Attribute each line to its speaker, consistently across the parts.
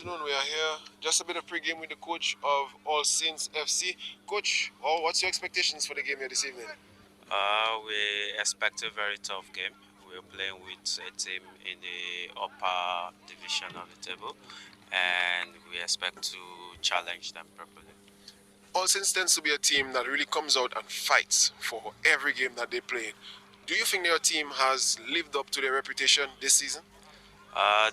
Speaker 1: afternoon. We are here. Just a bit of pregame with the coach of All Saints FC. Coach, what's your expectations for the game here this evening?
Speaker 2: We expect a very tough game. We're playing with a team in the upper division of the table, and we expect to challenge them properly.
Speaker 1: All Saints tends to be a team that really comes out and fights for every game that they play. Do you think your team has lived up to their reputation this season?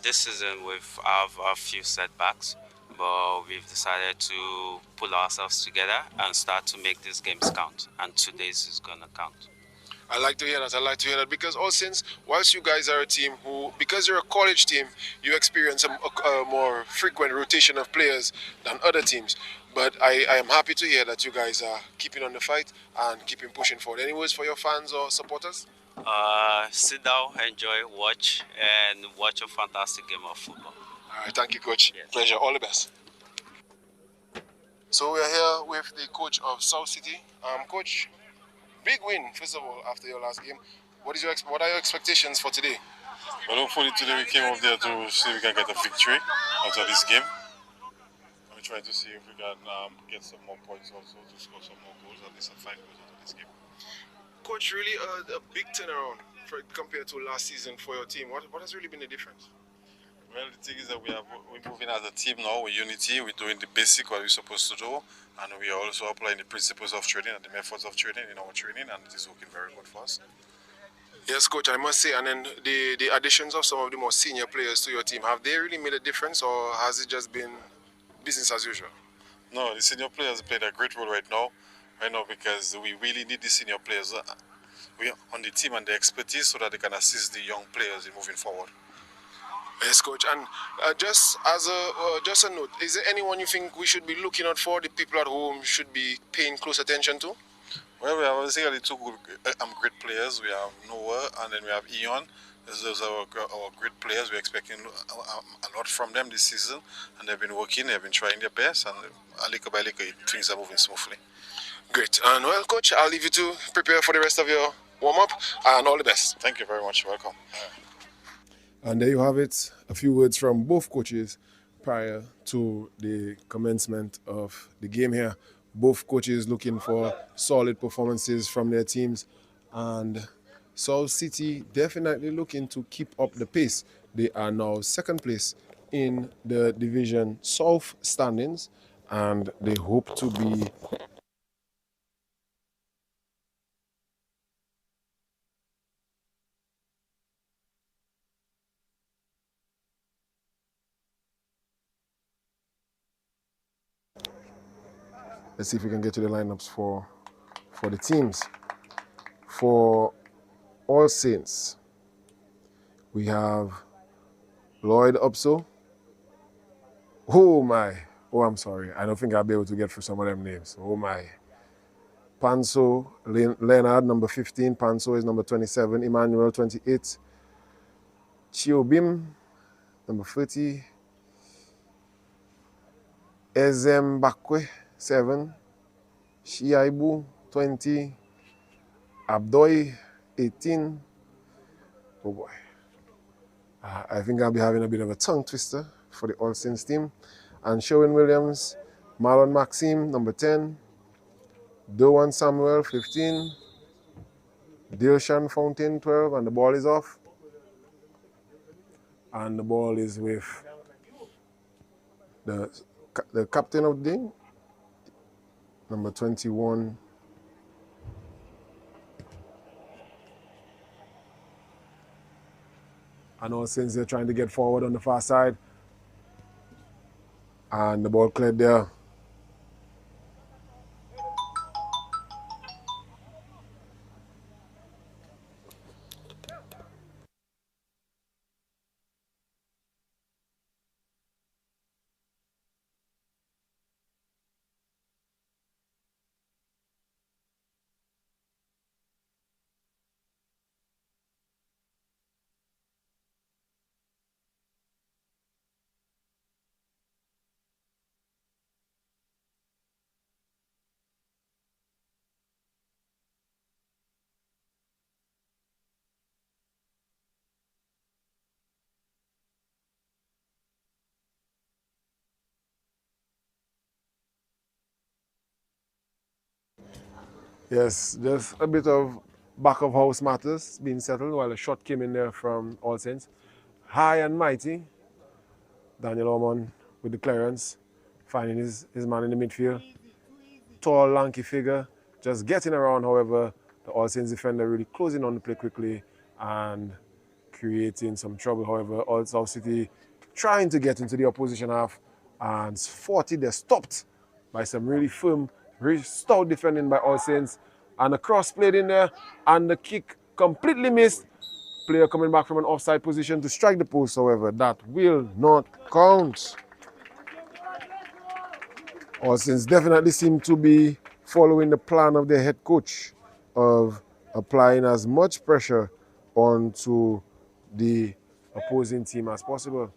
Speaker 2: This season we've have a few setbacks, but we've decided to pull ourselves together and start to make these games count. And today's is gonna count.
Speaker 1: I like to hear that. I like to hear that because All Saints, whilst you guys are a team who, because you're a college team, you experience a more frequent rotation of players than other teams. But I am happy to hear that you guys are keeping on the fight and keeping pushing forward. Any words for your fans or supporters?
Speaker 2: Sit down, enjoy, watch a fantastic game of football.
Speaker 1: All right, thank you, Coach.
Speaker 2: Yes.
Speaker 1: Pleasure. All the best. So we are here with the coach of South City. Coach, big win first of all after your last game. What are your expectations for today?
Speaker 3: Well, hopefully today we came up there to see if we can get a victory out of this game. We're trying to see if we can get some more points also to score some more goals, at least 5 goals out of this game.
Speaker 1: Coach, really a big turnaround compared to last season for your team. What has really been the difference?
Speaker 3: Well, the thing is that we're moving as a team now with unity. We're doing the basic what we're supposed to do, and we are also applying the principles of training and the methods of training in our training, and it is working very good for us.
Speaker 1: Yes, coach, I must say, and then the additions of some of the more senior players to your team, have they really made a difference, or has it just been business as usual?
Speaker 3: No, the senior players played a great role right now because we really need the senior players we on the team and the expertise so that they can assist the young players in moving forward.
Speaker 1: Yes, coach. And just a note, is there anyone you think we should be looking out for? The people at home should be paying close attention to?
Speaker 3: Well, we have basically two good, great players. We have Noah and then we have Ion. Those are our great players. We're expecting a lot from them this season, and they've been working. They've been trying their best, and little by little, things are moving smoothly.
Speaker 1: Great. And well, coach, I'll leave you to prepare for the rest of your warm up, and all the best.
Speaker 3: Thank you very much. Welcome.
Speaker 1: And there you have it, a few words from both coaches prior to the commencement of the game here. Both coaches looking for solid performances from their teams, and South City definitely looking to keep up the pace. They are now second place in the Division South standings, and they hope to be let's see if we can get to the lineups for the teams. For All Saints, we have Lloyd Upso. Oh my. Oh, I'm sorry. I don't think I'll be able to get through some of them names. Oh my. Panso Leonard, number 15. Panso is number 27. Emmanuel, 28. Chiobim, number 30. Ezembakwe, 7. Shiaibu, 20. Abdoi, 18. Oh boy. I think I'll be having a bit of a tongue twister for the All Saints team. And Sherwin Williams, Marlon Maxime, number 10. Doan Samuel, 15. Dilshan Fountain, 12. And the ball is off. And the ball is with the captain of the team, number 21. And All Saints they're trying to get forward on the far side. And the ball cleared there. Yes, just a bit of back of house matters being settled while a shot came in there from All Saints. High and mighty. Daniel Ormond with the clearance, finding his man in the midfield. Tall, lanky figure, just getting around. However, the All Saints defender really closing on the play quickly and creating some trouble. However, All South City trying to get into the opposition half, and 40 they're stopped by some really firm, really stout defending by All Saints, and a cross played in there, and the kick completely missed. Player coming back from an offside position to strike the post. However, that will not count. All Saints definitely seem to be following the plan of their head coach of applying as much pressure onto the opposing team as possible.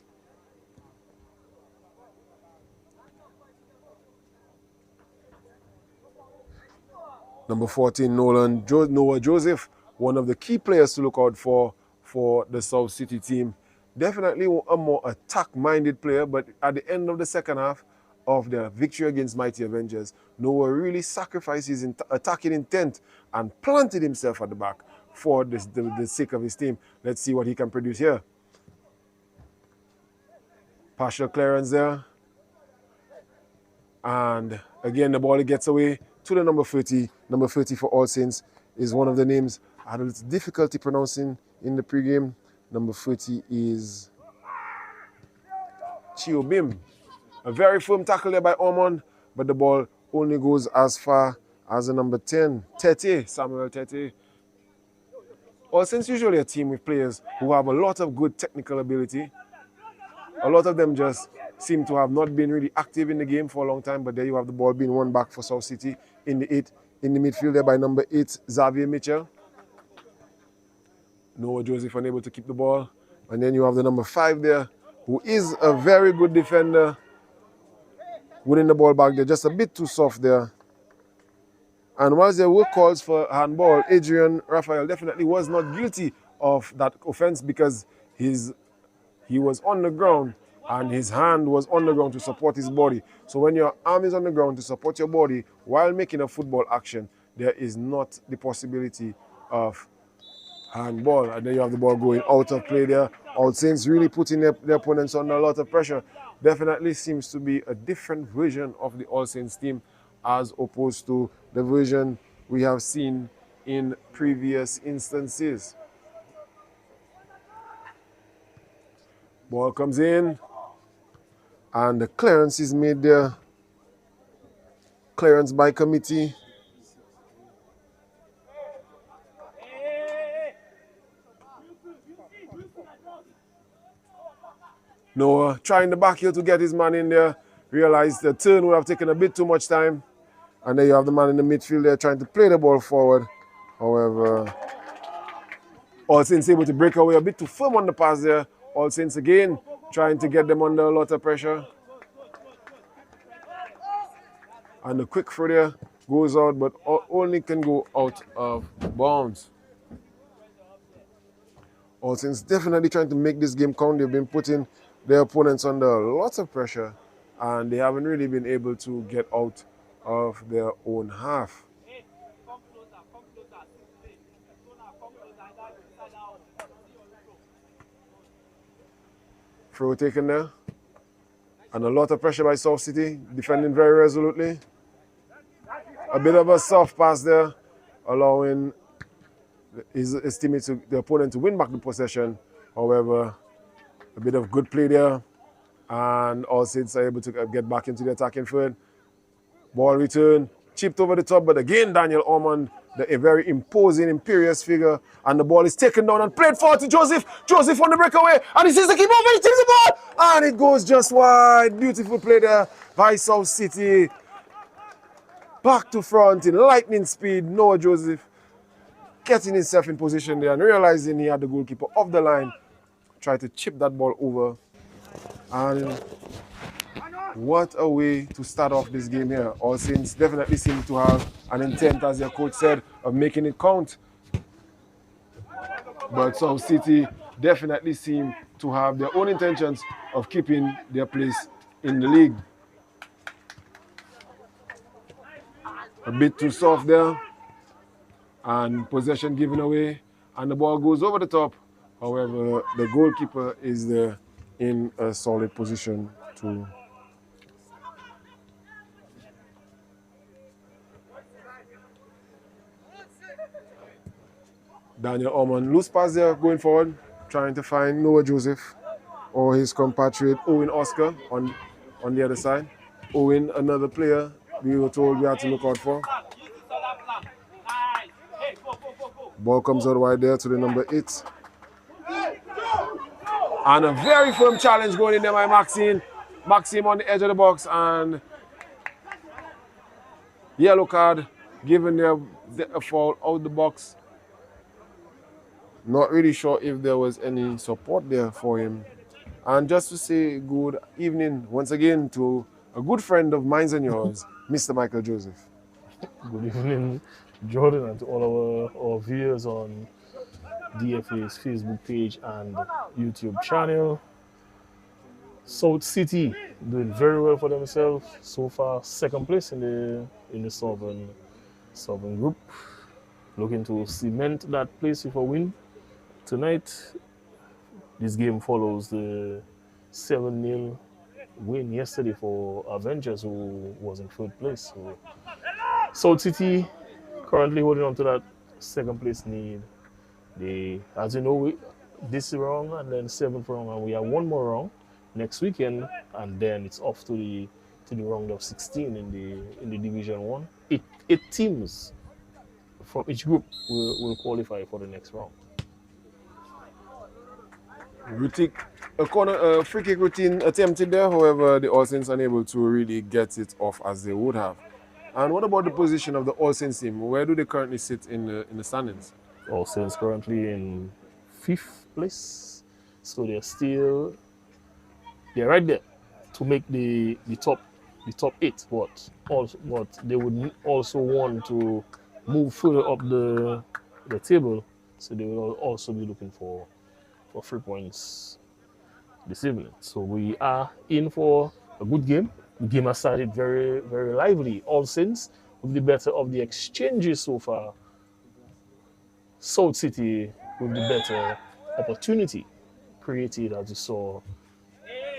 Speaker 1: Number 14, Noah Joseph, one of the key players to look out for the South City team. Definitely a more attack-minded player, but at the end of the second half of the victory against Mighty Avengers, Noah really sacrificed his attacking intent and planted himself at the back for the sake of his team. Let's see what he can produce here. Partial clearance there. And again, the ball gets away to the number 30. Number 30 for All Saints is one of the names I had a little difficulty pronouncing in the pregame. Number 30 is Chiobim. A very firm tackle there by Ormond, but the ball only goes as far as the number 10, Tete, Samuel Tete. All Saints usually a team with players who have a lot of good technical ability. A lot of them just seem to have not been really active in the game for a long time, but there you have the ball being won back for South City in the midfield there by number 8, Xavier Mitchell. Noah Joseph unable to keep the ball. And then you have the number 5 there, who is a very good defender. Winning the ball back there, just a bit too soft there. And whilst there were calls for handball, Adrian Raphael definitely was not guilty of that offense because he was on the ground and his hand was on the ground to support his body. So when your arm is on the ground to support your body while making a football action, there is not the possibility of handball. And then you have the ball going out of play there. All Saints really putting their opponents under a lot of pressure. Definitely seems to be a different version of the All Saints team as opposed to the version we have seen in previous instances. Ball comes in, and the clearance is made there. Clearance by committee. Noah trying the back heel to get his man in there. Realized the turn would have taken a bit too much time. And then you have the man in the midfield there trying to play the ball forward. However, All Saints able to break away a bit too firm on the pass there. All Saints again trying to get them under a lot of pressure. And the quick throw there goes out, but only can go out of bounds. All Saints definitely trying to make this game count. They've been putting their opponents under lots of pressure, and they haven't really been able to get out of their own half. Throw taken there. And a lot of pressure by South City, defending very resolutely. A bit of a soft pass there, allowing his teammates, the opponent, to win back the possession. However, a bit of good play there. And All Saints are able to get back into the attacking third. Ball return, chipped over the top, but again, Daniel Ormond, a very imposing, imperious figure, and the ball is taken down and played forward to Joseph. Joseph on the breakaway, and he sees the keeper, he tips the ball, and it goes just wide. Beautiful play there by South City. Back to front in lightning speed. Noah Joseph getting himself in position there and realizing he had the goalkeeper off the line. Tried to chip that ball over. And what a way to start off this game here. All Saints definitely seem to have an intent, as their coach said, of making it count. But South City definitely seem to have their own intentions of keeping their place in the league. A bit too soft there. and possession given away, and the ball goes over the top. However, the goalkeeper is there in a solid position to Daniel Ormond. Loose pass there going forward, trying to find Noah Joseph or his compatriot Owen Oscar on the other side. Owen, another player we were told we had to look out for. Ball comes out wide there to the number 8. And a very firm challenge going in there by Maxime. Maxime on the edge of the box, and yellow card given a foul out the box. Not really sure if there was any support there for him. And just to say good evening once again to a good friend of mine and yours, Mr. Michael Joseph.
Speaker 4: Good evening, Jordan, and to all our viewers on DFA's Facebook page and YouTube channel. South City doing very well for themselves so far. Second place in the Southern Group, looking to cement that place with a win tonight. This game follows the 7-0 win yesterday for Avengers, who was in third place. So South City currently holding on to that second place lead. They, as you know, this round and then 7th round, and we have one more round next weekend, and then it's off to the round of 16 in the Division 1. Eight teams from each group will qualify for the next round.
Speaker 1: A free kick routine attempted there, however, the All Saints unable to really get it off as they would have. And what about the position of the All Saints team? Where do they currently sit in the standings?
Speaker 4: All Saints currently in 5th place, so they're right there to make the top 8. But they would also want to move further up the table, so they will also be looking for 3 points this evening. So we are in for a good game. The game has started very, very lively. All Saints with the better of the exchanges so far. South City with the better opportunity created, as you saw,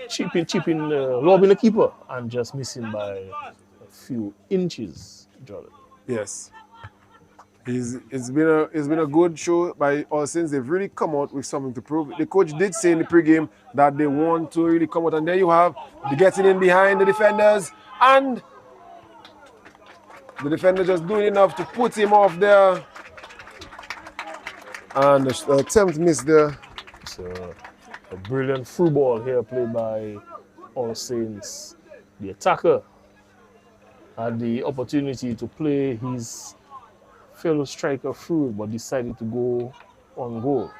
Speaker 4: chipping, lobbing the keeper and just missing by a few inches, Jordan.
Speaker 1: Yes. It's been a good show by All Saints. They've really come out with something to prove. The coach did say in the pregame that they want to really come out, and there you have the getting in behind the defenders, and the defender just doing enough to put him off there. And the attempt missed there.
Speaker 4: It's a brilliant through ball here played by All Saints. The attacker had the opportunity to play his fellow striker through, but decided to go on goal.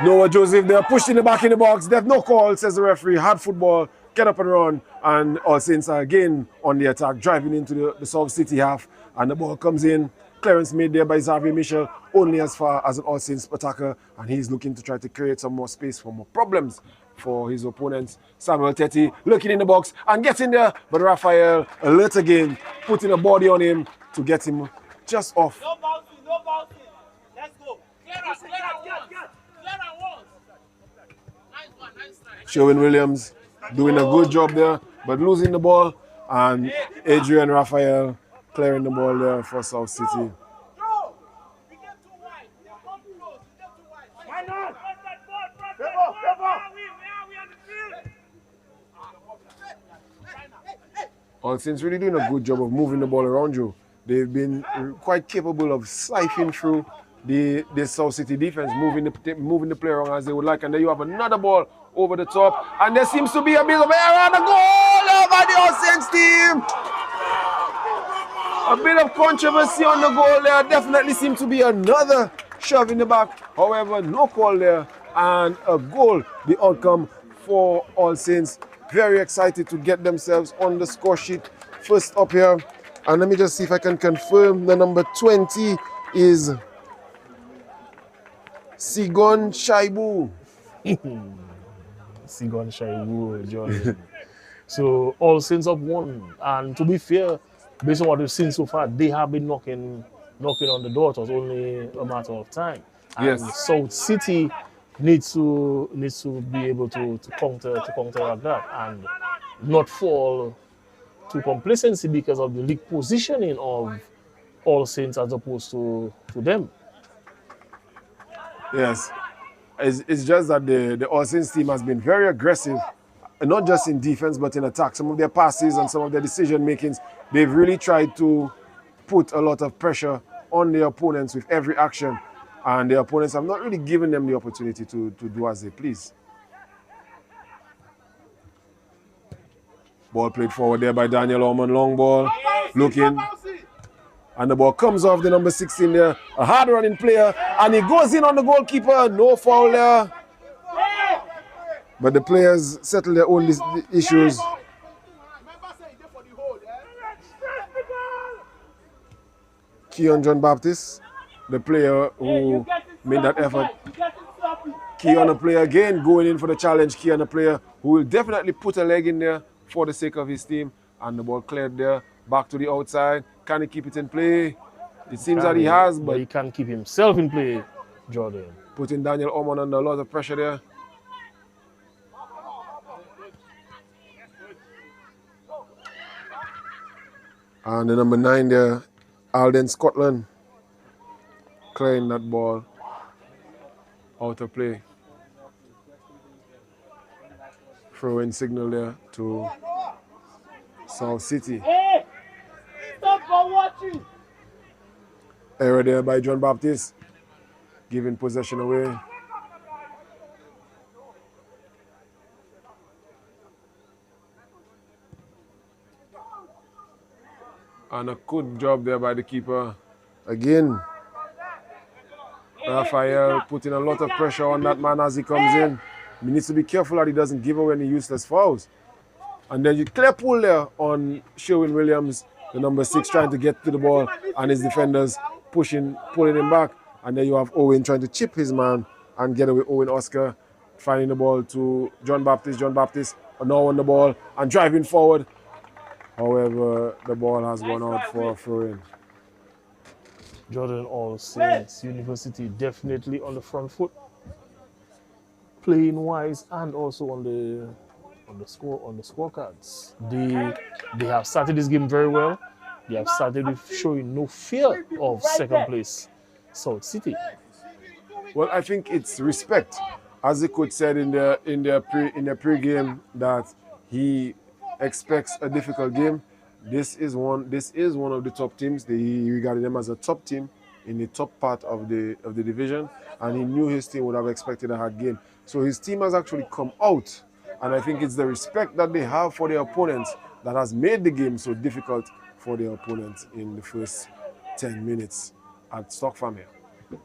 Speaker 1: Noah Joseph there pushed in the back in the box. There's no call, says the referee. Hard football, get up and run. And All Saints are again on the attack, driving into the South City half. And the ball comes in. Clearance made there by Xavier Michel, only as far as an All Saints attacker. And he's looking to try to create some more space for more problems for his opponents. Samuel Teti looking in the box and getting there. But Raphael, alert again, putting a body on him to get him just off.
Speaker 5: No bouncing, no bouncing. Let's go. Clear once. Nice one, nice try.
Speaker 1: Sherwin Williams doing a good job there, but losing the ball. And Adrian Raphael clearing the ball there for South City.
Speaker 5: We get too wide. We get too wide. Why not?
Speaker 1: All Saints really doing a good job of moving the ball around you. They've been quite capable of siphoning through the South City defense, moving the play around as they would like. And then you have another ball over the top. And there seems to be a bit of error on the goal by the All Saints team. A bit of controversy on the goal there. Definitely seems to be another shove in the back. However, no call there. And a goal, the outcome for All Saints. Very excited to get themselves on the score sheet. First up here. And let me just see if I can confirm the number 20 is Sigon Shaibu.
Speaker 4: Sigon Shaibu, Jordan. So All Saints up 1. And to be fair, based on what we've seen so far, they have been knocking knocking on the door. It was only a matter of time. And
Speaker 1: Yes.
Speaker 4: South City needs to be able to counteract that and not fall to complacency because of the league positioning of All Saints as opposed to them.
Speaker 1: Yes. It's just that the All Saints team has been very aggressive, not just in defense but in attack. Some of their passes and some of their decision makings, they've really tried to put a lot of pressure on their opponents with every action, and their opponents have not really given them the opportunity to do as they please. Ball played forward there by Daniel Orman, long ball, looking, and the ball comes off the number 16 there, a hard running player, and he goes in on the goalkeeper, no foul there. But the players settle their own issues. Keon John Baptist, the player who made that effort. Keon, a player again going in for the challenge. Keon, a player who will definitely put a leg in there for the sake of his team. And the ball cleared there, back to the outside. Can he keep it in play? It seems that he has, but
Speaker 4: he can't keep himself in play, Jordan.
Speaker 1: Putting Daniel Orman under a lot of pressure there. And the number 9 there, Alden Scotland, clearing that ball out of play. Throw-in signal there to South City.
Speaker 5: Hey! Stop for watching!
Speaker 1: Error there by John Baptist, giving possession away. And a good job there by the keeper. Again, Raphael putting a lot of pressure on that man as he comes in. He needs to be careful that he doesn't give away any useless fouls. And then you clear pull there on Sherwin Williams, the number 6, trying to get to the ball, and his defenders pulling him back. And then you have Owen trying to chip his man and get away. Owen Oscar finding the ball to John Baptist. John Baptist now on the ball and driving forward. However, the ball has gone out for a throw-in.
Speaker 4: Jordan, All Saints University definitely on the front foot, playing wise and also on the scorecards. They have started this game very well. They have started with showing no fear of second place South City.
Speaker 1: Well, I think it's respect, as the coach said in their pre-game that he expects a difficult game. This is one of the top teams. He regarded them as a top team in the top part of the division, and he knew his team would have expected a hard game. So his team has actually come out, and I think it's the respect that they have for their opponents that has made the game so difficult for their opponents in the first 10 minutes at Stock Farm here.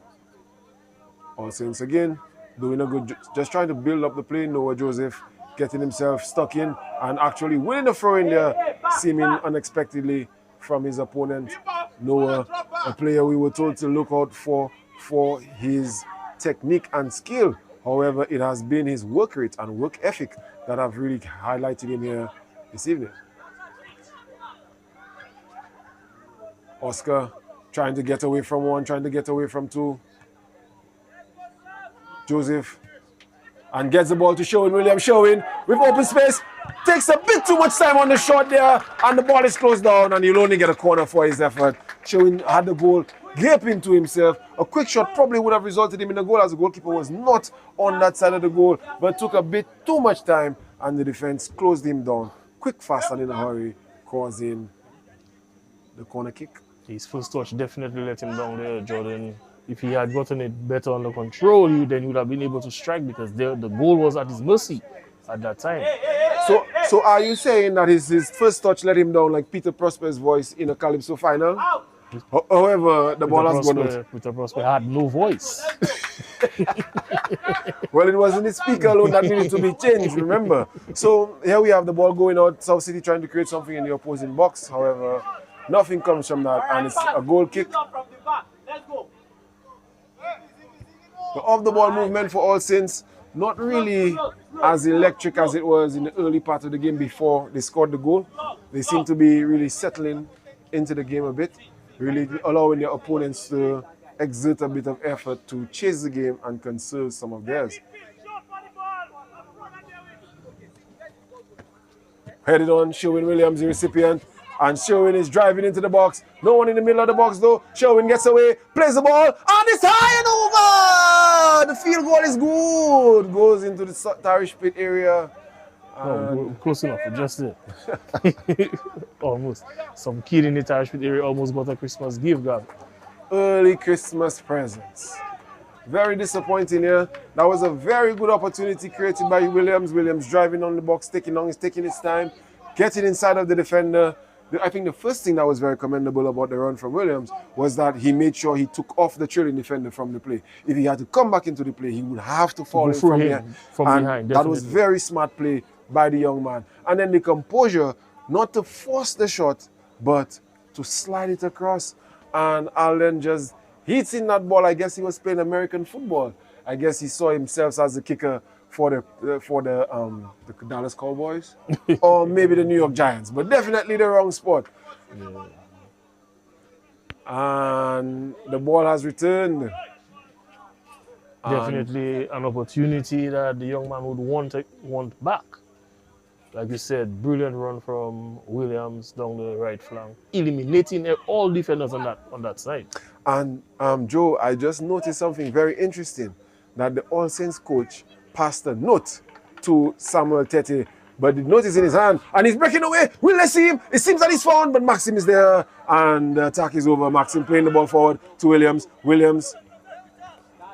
Speaker 1: All Saints again doing a good, just trying to build up the play. Noah Joseph getting himself stuck in and actually winning the throw in there, seeming unexpectedly from his opponent. Noah, a player we were told to look out for his technique and skill. However, it has been his work rate and work ethic that have really highlighted him here this evening. Oscar trying to get away from one, trying to get away from two. Joseph, and gets the ball to Sherwin Williams. Sherwin with open space, takes a bit too much time on the shot there, and the ball is closed down, and he'll only get a corner for his effort. Sherwin had the goal gaping to himself. A quick shot probably would have resulted him in a goal, as the goalkeeper was not on that side of the goal, but took a bit too much time, and the defense closed him down quick, fast, and in a hurry, causing the corner kick.
Speaker 4: His first touch definitely let him down there, Jordan. If he had gotten it better under control, then he would have been able to strike, because the goal was at his mercy at that time.
Speaker 1: So are you saying that his first touch let him down like Peter Prosper's voice in a Calypso final? However, the ball has gone out.
Speaker 4: Peter Prosper had no voice.
Speaker 1: Well, it wasn't the speaker alone that needed to be changed, remember? So here we have the ball going out, South City trying to create something in the opposing box. However, nothing comes from that, and it's a goal kick. The off-the-ball movement for All Saints, not really as electric as it was in the early part of the game before they scored the goal. They seem to be really settling into the game a bit. really allowing their opponents to exert a bit of effort to chase the game and conserve some of theirs. Headed on, Sherwin Williams, the recipient, and Sherwin is driving into the box. No one in the middle of the box though. Sherwin gets away, plays the ball, and it's high and over! The field goal is good. Goes into the Tarish pit area.
Speaker 4: Oh, close enough, just it. Almost. Some kid in the Tarish pit area almost got a Christmas gift, God.
Speaker 1: Early Christmas presents. Very disappointing here. That was a very good opportunity created by Williams. Williams driving on the box, taking his time, getting inside of the defender. I think the first thing that was very commendable about the run from Williams was that he made sure he took off the trailing defender from the play. If he had to come back into the play, he would have to fall in from behind.
Speaker 4: Behind.
Speaker 1: That was very smart play by the young man. And then the composure, not to force the shot, but to slide it across. And Allen just hits in that ball. I guess he was playing American football. I guess he saw himself as the kicker for the Dallas Cowboys or maybe the New York Giants, but definitely the wrong spot. Yeah. And the ball has returned.
Speaker 4: Definitely an opportunity that the young man would want back. Like you said, brilliant run from Williams down the right flank, eliminating all defenders on that side.
Speaker 1: And Joe, I just noticed something very interesting, that the All Saints coach passed a note to Samuel Tete, but the note is in his hand, and he's breaking away. Will they see him? It seems that he's found, but Maxim is there, and the attack is over. Maxim playing the ball forward to Williams. Williams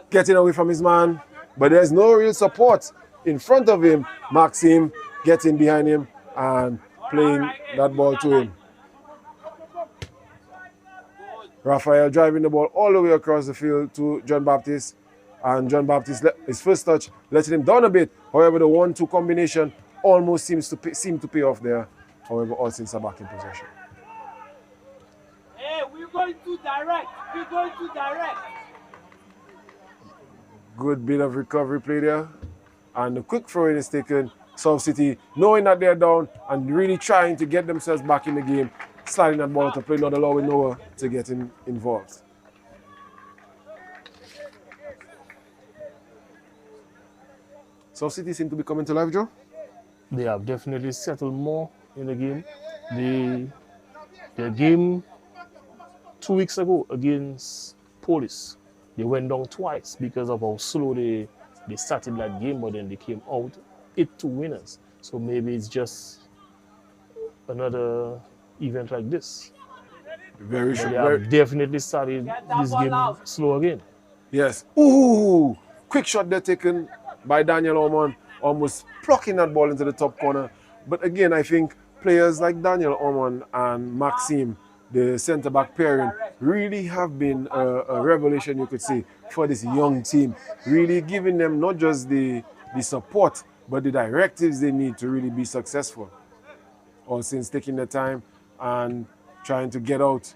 Speaker 1: getting away from his man, but there's no real support in front of him. Maxim getting behind him and playing that ball to him. Raphael driving the ball all the way across the field to John Baptiste. And John Baptiste, his first touch, letting him down a bit. However, the 1-2 combination almost seems to pay off there. However, all Saints are back in possession.
Speaker 5: Hey, we're going too direct.
Speaker 1: Good bit of recovery play there. And the quick throw-in is taken. South City, knowing that they're down and really trying to get themselves back in the game, sliding that ball to play, not allowing Noah to get involved. South City seem to be coming to life, Joe?
Speaker 4: They have definitely settled more in the game. Their game 2 weeks ago against Police, they went down twice because of how slow they started that game, but then they came out 8-2 winners. So maybe it's just another event like this.
Speaker 1: Very sure.
Speaker 4: They have definitely started this game slow again.
Speaker 1: Yes. Ooh! Quick shot there taken by Daniel Ormond, almost plucking that ball into the top corner. But again, I think players like Daniel Ormond and Maxime, the centre-back pairing, really have been a revelation, you could say, for this young team. Really giving them not just the support, but the directives they need to really be successful. All Saints taking their time and trying to get out.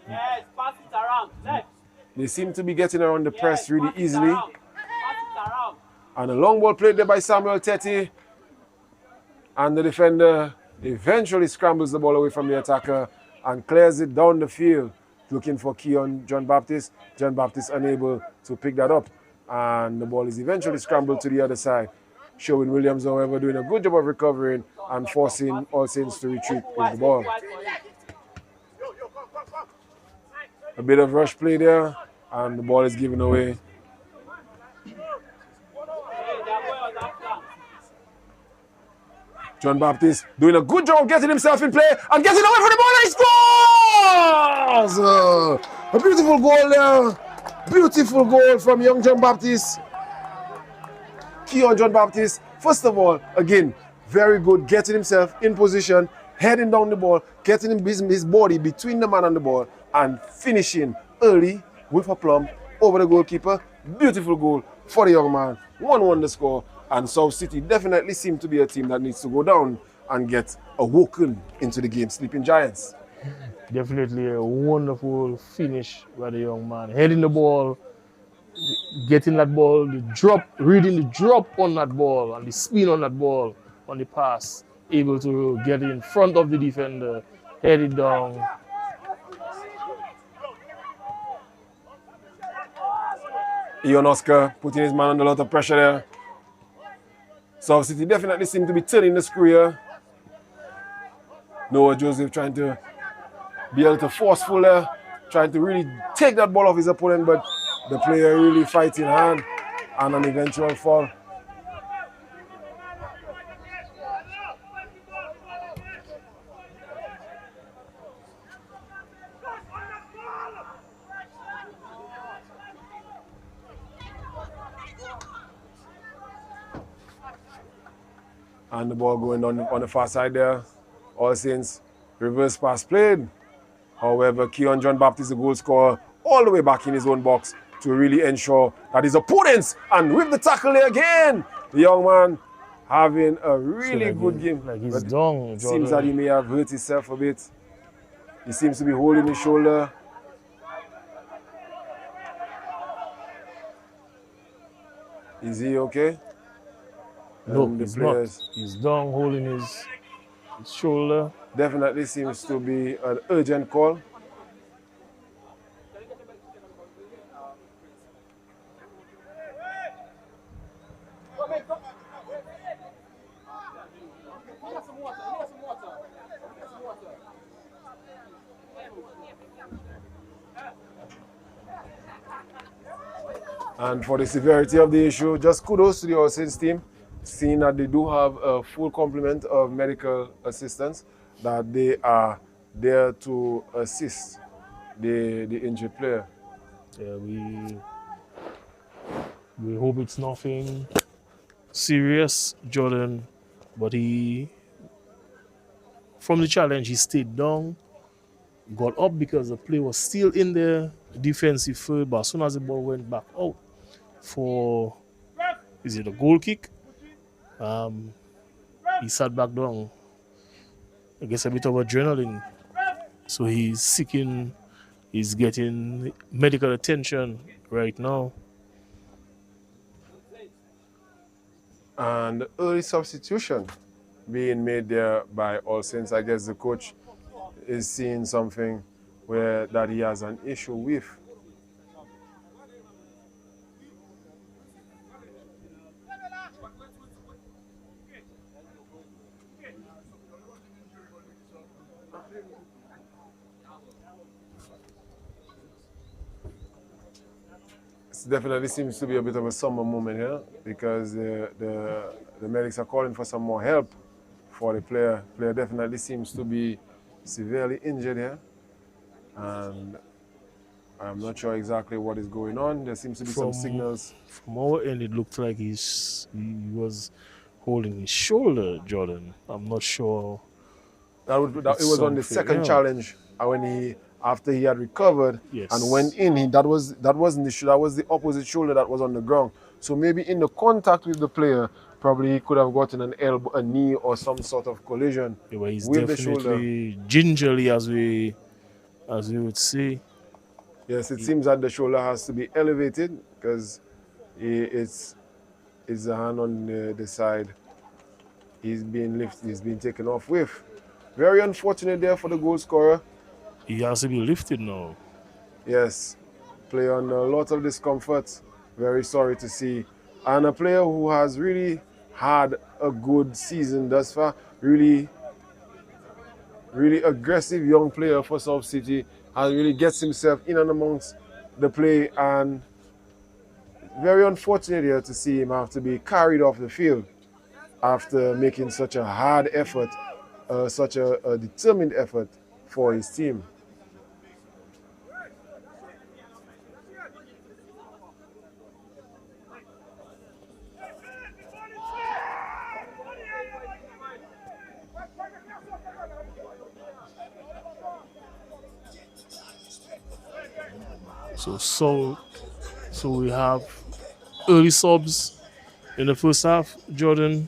Speaker 5: Yes, pass it around. Left.
Speaker 1: They seem to be getting around the press really easily.
Speaker 5: Pass it around.
Speaker 1: And a long ball played there by Samuel Tete. And the defender eventually scrambles the ball away from the attacker and clears it down the field, looking for Keon John Baptiste. John Baptiste unable to pick that up. And the ball is eventually scrambled to the other side. Sherwin Williams, however, doing a good job of recovering and forcing All Saints to retreat with the ball. A bit of rush play there, and the ball is given away. John Baptiste doing a good job getting himself in play and getting away from the ball, and he scores! A beautiful goal there. Beautiful goal from young John Baptiste. Keon John Baptiste, first of all, again, very good, getting himself in position, heading down the ball, getting his body between the man and the ball, and finishing early with a plumb over the goalkeeper. Beautiful goal for the young man. 1-1 the score, and South City definitely seem to be a team that needs to go down and get awoken into the game. Sleeping Giants.
Speaker 4: Definitely a wonderful finish by the young man. Heading the ball, getting that ball, the drop, reading the drop on that ball and the spin on that ball on the pass, able to get in front of the defender, head it down.
Speaker 1: Ian Oscar putting his man under a lot of pressure there. South City definitely seem to be turning the screw here. Noah Joseph trying to be a little forceful there, trying to really take that ball off his opponent, but the player really fighting hard and an eventual fall. And the ball going on the far side there. All Saints reverse pass played. However, Keon John Baptist, the goal scorer, all the way back in his own box to really ensure that his opponents, and with the tackle there again, the young man having a really good game.
Speaker 4: Like he's down,
Speaker 1: Seems that he may have hurt himself a bit. He seems to be holding his shoulder. Is he okay?
Speaker 4: No, he's not. He's down, holding his shoulder.
Speaker 1: Definitely seems to be an urgent call. And for the severity of the issue, just kudos to the All Saints team, seeing that they do have a full complement of medical assistants, that they are there to assist the injured player.
Speaker 4: Yeah, we hope it's nothing serious, Jordan, but from the challenge, he stayed down, got up because the play was still in the defensive third, but as soon as the ball went back out for, is it a goal kick? He sat back down. I guess a bit of adrenaline. So he's getting medical attention right now.
Speaker 1: And early substitution being made there by All Saints. I guess the coach is seeing something that he has an issue with. It definitely seems to be a bit of a summer moment here, because the medics are calling for some more help for the player. The player definitely seems to be severely injured here, and I'm not sure exactly what is going on. There seems to be some signals.
Speaker 4: From our end, it looked like he was holding his shoulder, Jordan. I'm not sure.
Speaker 1: It was on the second challenge when after he had recovered and went in. That wasn't the shoulder. That was the opposite shoulder that was on the ground. So maybe in the contact with the player, probably he could have gotten an elbow, a knee, or some sort of collision with the shoulder.
Speaker 4: Gingerly, as we would say.
Speaker 1: Yes, it seems that the shoulder has to be elevated, because it's the hand on the side. He's being lifted. He's being taken off with. Very unfortunate there for the goal scorer.
Speaker 4: He has to be lifted now.
Speaker 1: Yes, player under a lot of discomfort. Very sorry to see. And a player who has really had a good season thus far. Really, really aggressive young player for South City. And really gets himself in and amongst the play. And very unfortunate here to see him have to be carried off the field after making such a hard effort, such a determined effort for his team.
Speaker 4: So we have early subs in the first half, Jordan.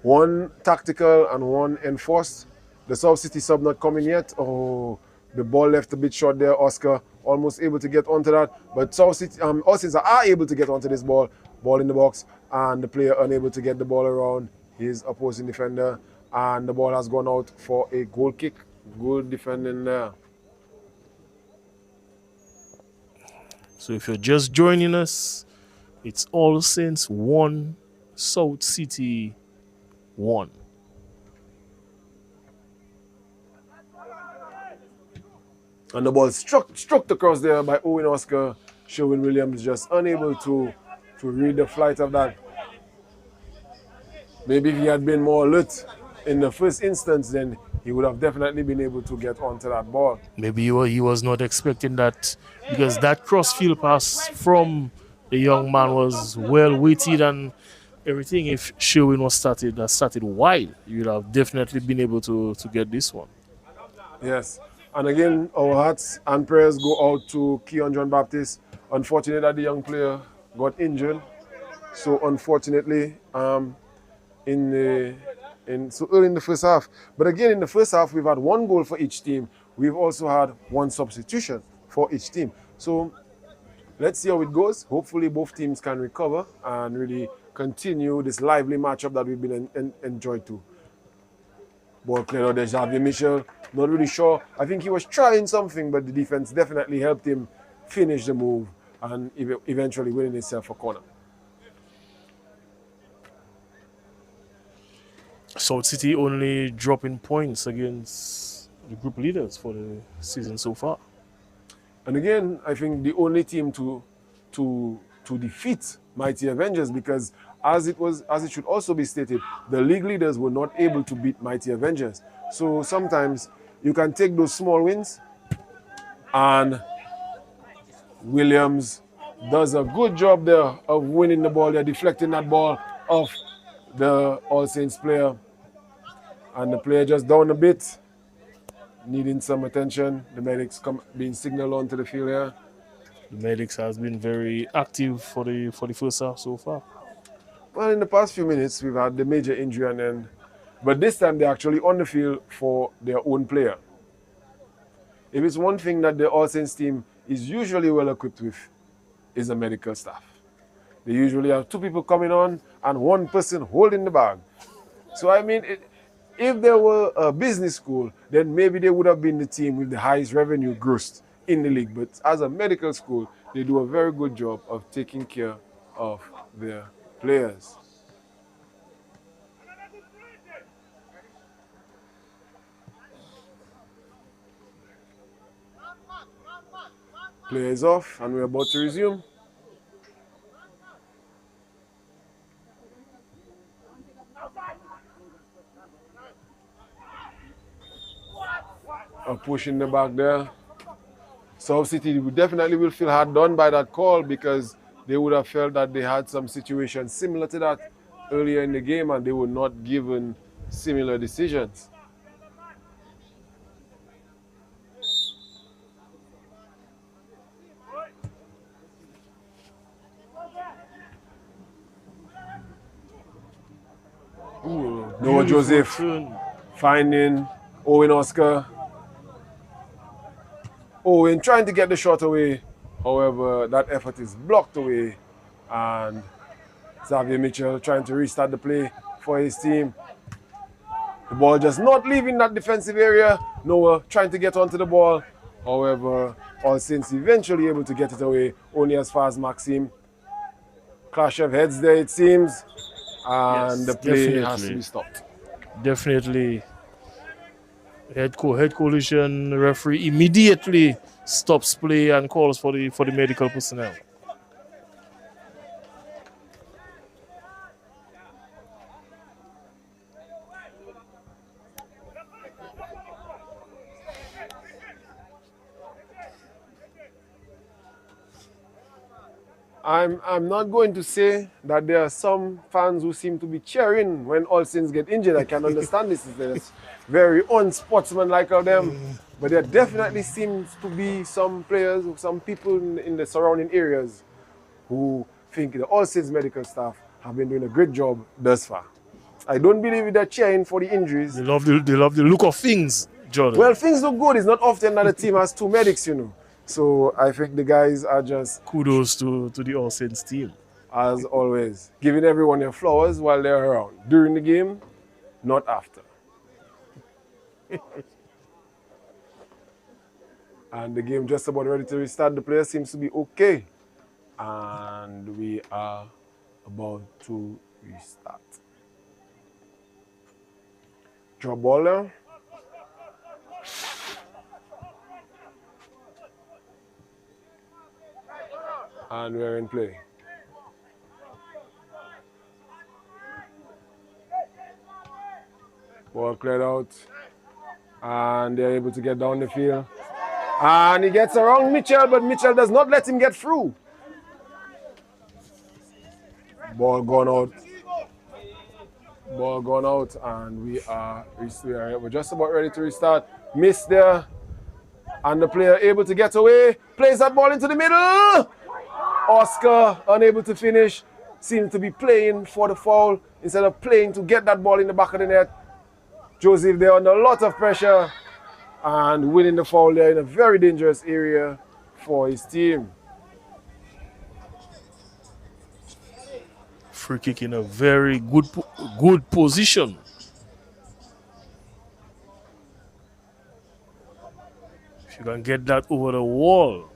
Speaker 1: One tactical and one enforced. The South City sub not coming yet. Oh, the ball left a bit short there. Oscar almost able to get onto that. But South City, Austin are able to get onto this ball in the box, and the player unable to get the ball around his opposing defender. And the ball has gone out for a goal kick. Good defending there.
Speaker 4: So if you're just joining us, it's All Saints 1, South City 1.
Speaker 1: And the ball struck across there by Owen Oscar. Sherwin Williams just unable to read the flight of that. Maybe if he had been more alert in the first instance, then he would have definitely been able to get onto that ball.
Speaker 4: Maybe he was not expecting that, because that crossfield pass from the young man was well weighted and everything. If Sherwin was started wide, you would have definitely been able to get this one.
Speaker 1: Yes. And again, our hearts and prayers go out to Keon John Baptist. Unfortunately, that the young player got injured. So unfortunately, so early in the first half. But again, in the first half, we've had one goal for each team. We've also had one substitution for each team. So let's see how it goes. Hopefully, both teams can recover and really continue this lively matchup that we've been enjoyed to. Ball played out there, Xavier Mitchell. Not really sure. I think he was trying something, but the defense definitely helped him finish the move and eventually winning himself a corner.
Speaker 4: South City only dropping points against the group leaders for the season so far.
Speaker 1: And again, I think the only team to defeat Mighty Avengers, because as it should also be stated, the league leaders were not able to beat Mighty Avengers. So sometimes you can take those small wins, and Williams does a good job there of winning the ball. They're deflecting that ball off the All Saints player, and the player just down a bit, needing some attention. The medics being signaled onto the field here.
Speaker 4: The medics has been very active for the first half so far.
Speaker 1: Well, in the past few minutes, we've had the major injury, but this time they're actually on the field for their own player. If it's one thing that the All Saints team is usually well equipped with, is the medical staff. They usually have 2 people coming on and 1 person holding the bag. So I mean, if there were a business school, then maybe they would have been the team with the highest revenue grossed in the league. But as a medical school, they do a very good job of taking care of their players. Play is off, and we're about to resume. A push in the back there. South City definitely will feel hard done by that call, because they would have felt that they had some situations similar to that earlier in the game and they were not given similar decisions. Noah Joseph finding Owen Oscar. Owen trying to get the shot away. However, that effort is blocked away. And Xavier Mitchell trying to restart the play for his team. The ball just not leaving that defensive area. Noah trying to get onto the ball. However, All Saints eventually able to get it away, only as far as Maxime. Clash of heads there, it seems. And the play has to be stopped.
Speaker 4: Definitely. Head collision referee immediately stops play and calls for the medical personnel.
Speaker 1: I'm not going to say that there are some fans who seem to be cheering when All Saints get injured. I can understand this. It's very unsportsmanlike of them. But there definitely seems to be some players, some people in the surrounding areas who think the All Saints medical staff have been doing a great job thus far. I don't believe they're cheering for the injuries.
Speaker 4: They love the look of things, Jordan.
Speaker 1: Well, things look good. It's not often that a team has 2 medics, you know. So I think the guys are just...
Speaker 4: Kudos to the All Saints team.
Speaker 1: As always, giving everyone their flowers while they're around. During the game, not after. And the game just about ready to restart. The player seems to be okay. And we are about to restart. Drop ball now. And we're in play. Ball cleared out. And they're able to get down the field. And he gets around Mitchell, but Mitchell does not let him get through. Ball gone out. Ball gone out, and we're just about ready to restart. Miss there, and the player able to get away. Plays that ball into the middle. Oscar unable to finish. Seems to be playing for the foul instead of playing to get that ball in the back of the net. Joseph there under a lot of pressure and winning the foul there in a very dangerous area for his team.
Speaker 4: Free kick in a very good position. If you can get that over the wall,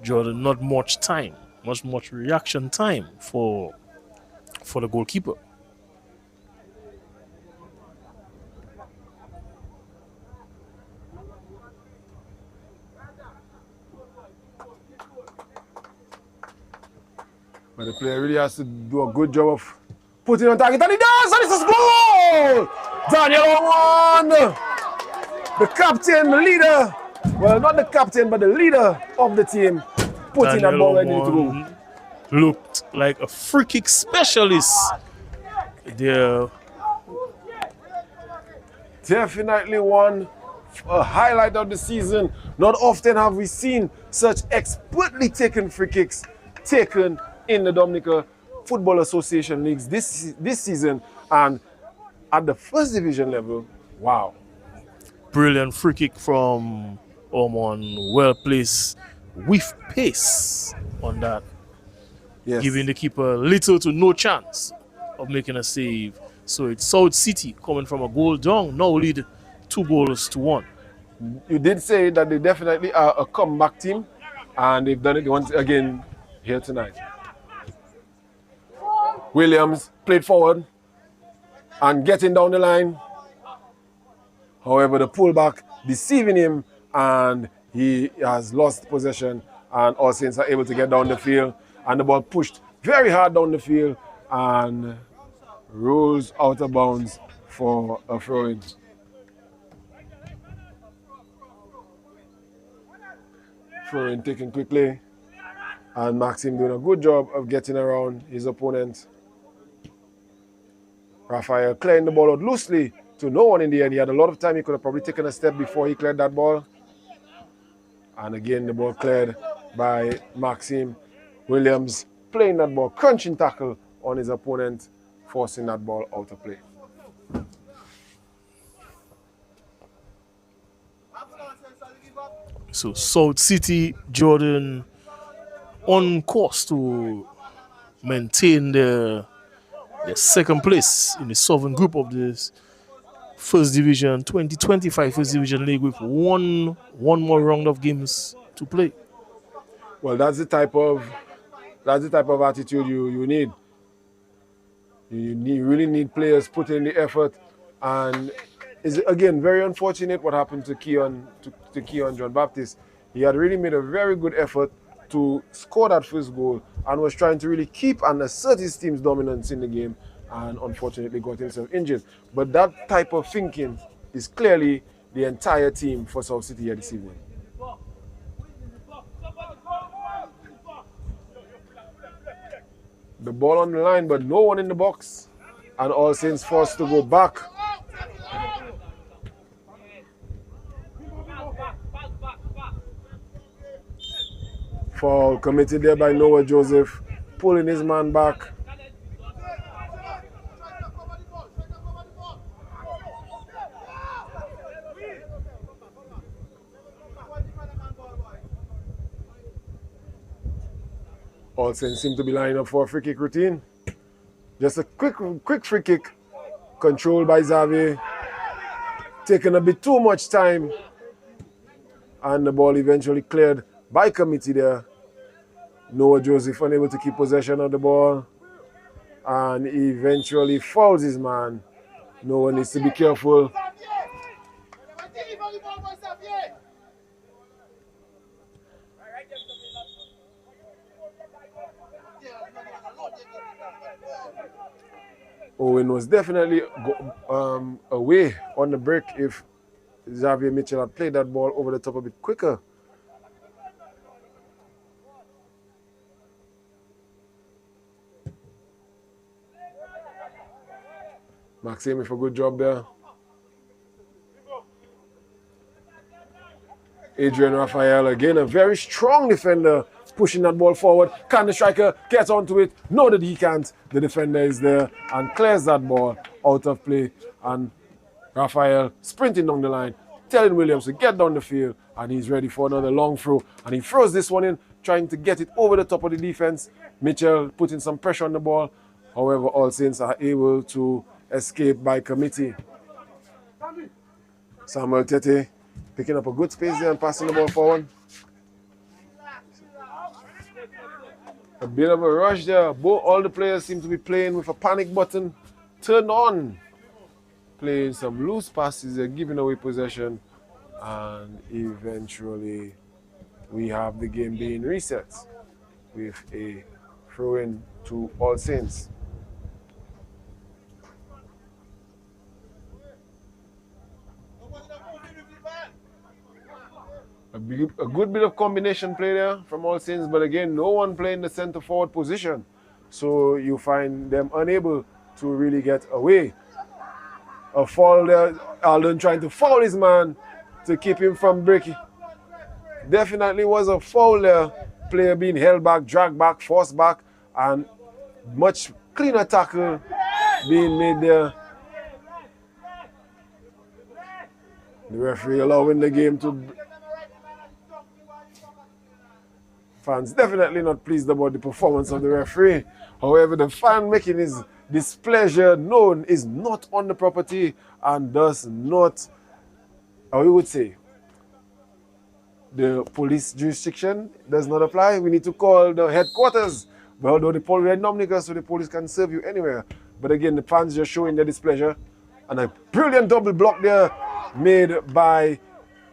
Speaker 4: Jordan, not much time, much reaction time for the goalkeeper.
Speaker 1: But the player really has to do a good job of putting on target, and he does, and it's a goal! Daniel Owan, the captain, the leader, well, not the captain, but the leader of the team, putting that ball where it needed to go.
Speaker 4: Looked like a free kick specialist there.
Speaker 1: Definitely a highlight of the season. Not often have we seen such expertly taken free kicks taken in the Dominica Football Association leagues this season, and at the first division level. Wow.
Speaker 4: Brilliant free kick from Ormond, well placed with pace on that.
Speaker 1: Yes.
Speaker 4: Giving the keeper little to no chance of making a save. So it's South City coming from a goal down, now lead 2-1.
Speaker 1: You did say that they definitely are a comeback team, and they've done it once again here tonight. Williams played forward and getting down the line. However, the pullback deceiving him, and he has lost possession, and All Saints are able to get down the field, and the ball pushed very hard down the field and rolls out of bounds for a throw-in. Throw-in taken quickly, and Maxim doing a good job of getting around his opponent. Raphael clearing the ball out loosely to no one in the end. He had a lot of time. He could have probably taken a step before he cleared that ball. And again, the ball cleared by Maxim. Williams playing that ball, crunching tackle on his opponent, forcing that ball out of play.
Speaker 4: So South City, Jordan, on course to maintain their second place in the Southern Group of this First Division 2025 First Division League with one more round of games to play.
Speaker 1: Well, that's the type of attitude you need. You really need players putting in the effort, and it's again very unfortunate what happened to Keon John Baptist. He had really made a very good effort to score that first goal and was trying to really keep and assert his team's dominance in the game, and unfortunately got himself injured. But that type of thinking is clearly the entire team for South City here this evening. The ball on the line, but no one in the box, and All Saints forced to go back. Foul committed there by Noah Joseph, pulling his man back. All Saints seem to be lining up for a free kick routine. Just a quick free kick, controlled by Xavier. Taking a bit too much time. And the ball eventually cleared by committee there. Noah Joseph unable to keep possession of the ball. And eventually fouls his man. Noah needs to be careful. Owen was definitely away on the break if Xavier Mitchell had played that ball over the top a bit quicker. Maxime with a good job there. Adrian Raphael, again, a very strong defender, pushing that ball forward. Can the striker get onto it? No, that he can't. The defender is there and clears that ball out of play. And Raphael sprinting down the line, telling Williams to get down the field, and he's ready for another long throw. And he throws this one in, trying to get it over the top of the defense. Mitchell putting some pressure on the ball. However, All Saints are able to escape by committee. Samuel Tete picking up a good space there and passing the ball forward. A bit of a rush there. All the players seem to be playing with a panic button turned on. Playing some loose passes, they're giving away possession. And eventually we have the game being reset with a throw-in to All Saints. A good bit of combination play there from All Saints, but again, no one playing the center forward position. So you find them unable to really get away. A foul there, Alden trying to foul his man to keep him from breaking. Definitely was a foul there. Player being held back, dragged back, forced back, and much cleaner tackle being made there. The referee allowing the game to... Fans definitely not pleased about the performance of the referee. However, the fan making his displeasure known is not on the property and does not, or we would say, the police jurisdiction does not apply. We need to call the headquarters. But although the police are nominated, so the police can serve you anywhere. But again, the fans just showing their displeasure. And a brilliant double block there made by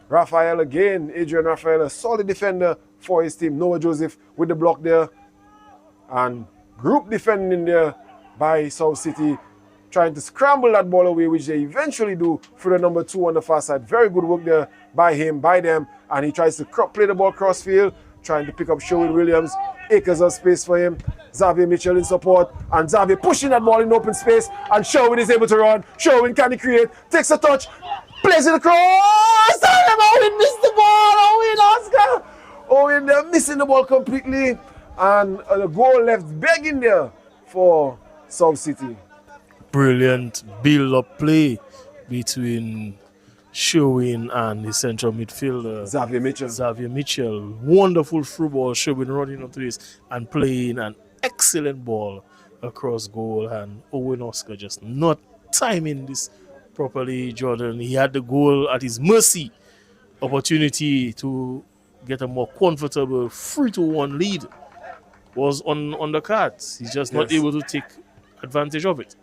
Speaker 1: Raphael again. Adrian Raphael, a solid defender for his team. Noah Joseph with the block there. And group defending there by South City, trying to scramble that ball away, which they eventually do through the number 2 on the far side. Very good work there by him, by them. And he tries to play the ball crossfield, trying to pick up Sherwin Williams. Acres of space for him. Xavier Mitchell in support. And Xavier pushing that ball in open space. And Sherwin is able to run. Sherwin, can he create? Takes a touch. Plays it across. Owen missed the ball. Owen, Oscar. Owen, they're missing the ball completely. And the goal left begging there for South City.
Speaker 4: Brilliant build-up play between Sherwin and the central midfielder Xavier Mitchell. Wonderful through ball. Sherwin running up to this and playing an excellent ball across goal. And Owen Oscar just not timing this properly, Jordan. He had the goal at his mercy. Opportunity to get a more comfortable 3-1 lead was on the cards. He's just not able to take advantage of it.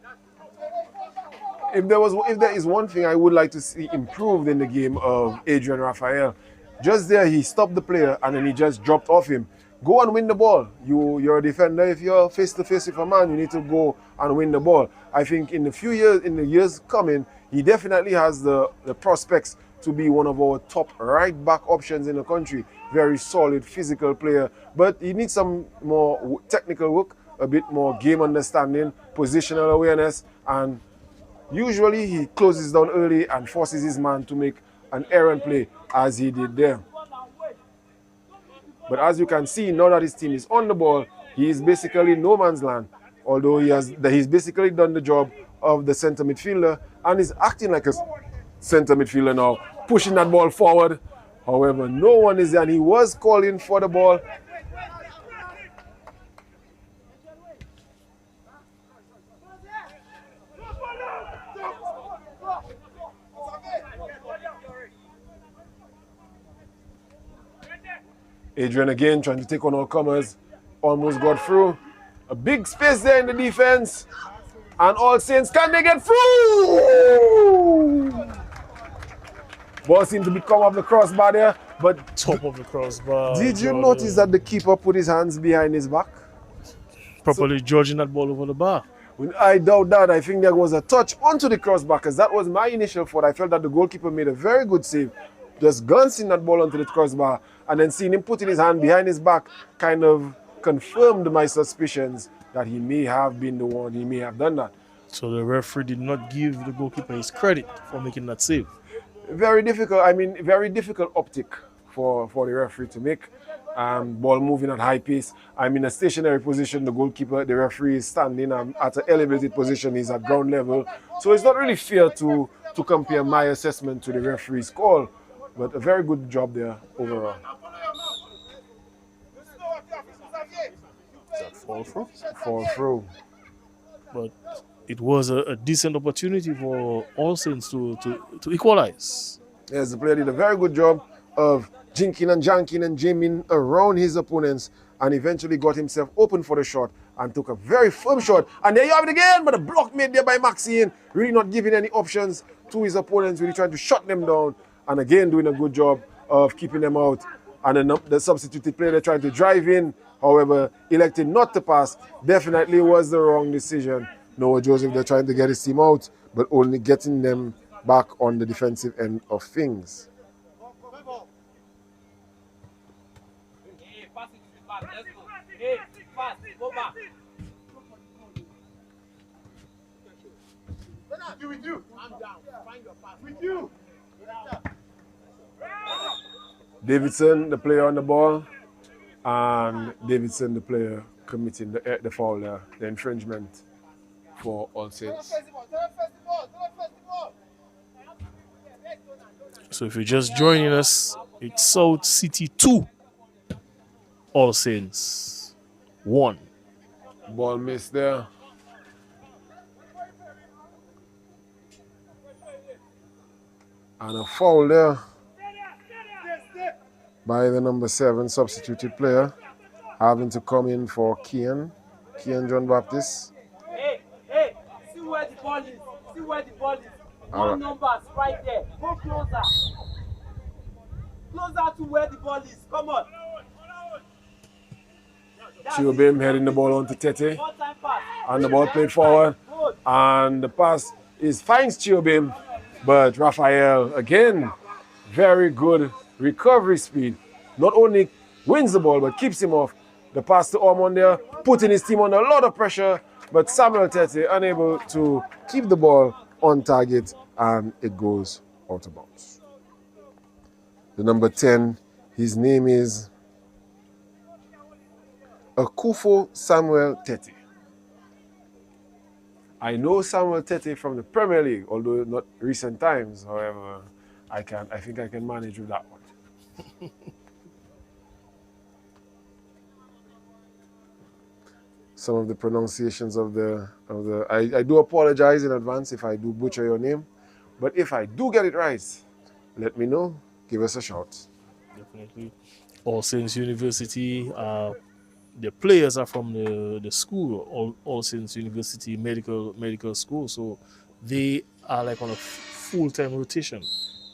Speaker 1: If there is one thing I would like to see improved in the game of Adrian Raphael, just there he stopped the player and then he just dropped off him. Go and win the ball. You're a defender. If you're face to face with a man, you need to go and win the ball. I think in the years coming, he definitely has the prospects to be one of our top right back options in the country. Very solid physical player, but he needs some more technical work, a bit more game understanding, positional awareness, and usually he closes down early and forces his man to make an errant play as he did there. But as you can see, now that his team is on the ball, he is basically no man's land. Although he's basically done the job of the center midfielder and is acting like a center midfielder now, pushing that ball forward. However, no one is there and he was calling for the ball. Adrian again trying to take on all comers. Almost got through. A big space there in the defense. And All Saints, can they get through? Ball seemed to be come off the crossbar there. But
Speaker 4: Top of the crossbar.
Speaker 1: did you
Speaker 4: Jordan
Speaker 1: notice that the keeper put his hands behind his back?
Speaker 4: properly judging that ball over the bar?
Speaker 1: I doubt that. I think there was a touch onto the crossbar because that was my initial thought. I felt that the goalkeeper made a very good save. Just glancing that ball onto the crossbar and then seeing him putting his hand behind his back kind of confirmed my suspicions that he may have been the one. He may have done that.
Speaker 4: So the referee did not give the goalkeeper his credit for making that save.
Speaker 1: Very difficult. Very difficult optic for the referee to make. Ball moving at high pace. I'm in a stationary position. The goalkeeper, the referee is standing. I'm at an elevated position. He's at ground level. So it's not really fair to compare my assessment to the referee's call. But a very good job there overall.
Speaker 4: That fall through.
Speaker 1: Fall through.
Speaker 4: But it was a decent opportunity for All Saints to equalize.
Speaker 1: Yes, the player did a very good job of jinking and janking and jamming around his opponents and eventually got himself open for the shot and took a very firm shot. And there you have it again, but a block made there by Maxine, really not giving any options to his opponents, really trying to shut them down and again doing a good job of keeping them out. And then the substituted player they're trying to drive in, however, elected not to pass, definitely was the wrong decision. Noah Joseph, they're trying to get his team out, but only getting them back on the defensive end of things.
Speaker 5: With you. I'm down. Find your pass. With you.
Speaker 1: Davidson, the player on the ball, and Davidson, the player committing the foul there, the infringement for All Saints.
Speaker 4: So if you're just joining us, it's South City 2, All Saints 1.
Speaker 1: Ball missed there. And a foul there by the number 7 substituted player, having to come in for Kian John Baptist.
Speaker 5: Hey, see where the ball is. See where the ball is.
Speaker 1: All right.
Speaker 5: Numbers right there. Go closer. Closer to where the ball is. Come on.
Speaker 1: Chiobim heading the ball onto Tete. And the ball played forward. And the pass finds Chiobim. But Raphael, again, very good recovery speed. Not only wins the ball, but keeps him off. The pass to Ormond there, putting his team under a lot of pressure. But Samuel Tete unable to keep the ball on target, and it goes out of bounds. The number 10, his name is Akufo Samuel Tete. I know Samuel Tete from the Premier League, although not recent times. However, I think I can manage with that one. Some of the pronunciations of the I do apologize in advance if I do butcher your name, but if I do get it right, let me know. Give us a shout.
Speaker 4: Definitely. All Saints University. The players are from the school, All Saints University Medical School, so they are like on a full-time rotation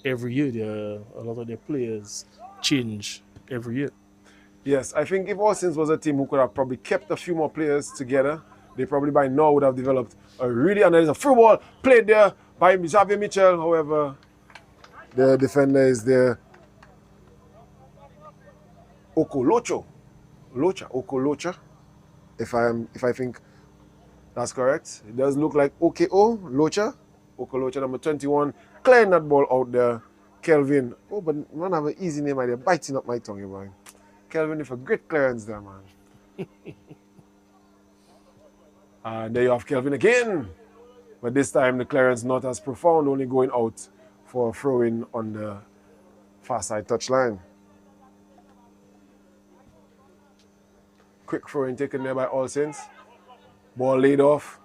Speaker 4: every year. A lot of their players change every year. Yes,
Speaker 1: I think if All Saints was a team who could have probably kept a few more players together, they probably by now would have developed and there's a free ball played there by Xavier Mitchell. However, the defender is there. Okolocha, if I think that's correct. It does look like Okolocha, number 21, clearing that ball out there. Kelvin, but man have an easy name idea, biting up my tongue, man. Kelvin with a great clearance there, man. And there you have Kelvin again. But this time the clearance not as profound, only going out for a throw-in on the far side touchline. Quick throw-in taken there by All Saints. Ball laid off.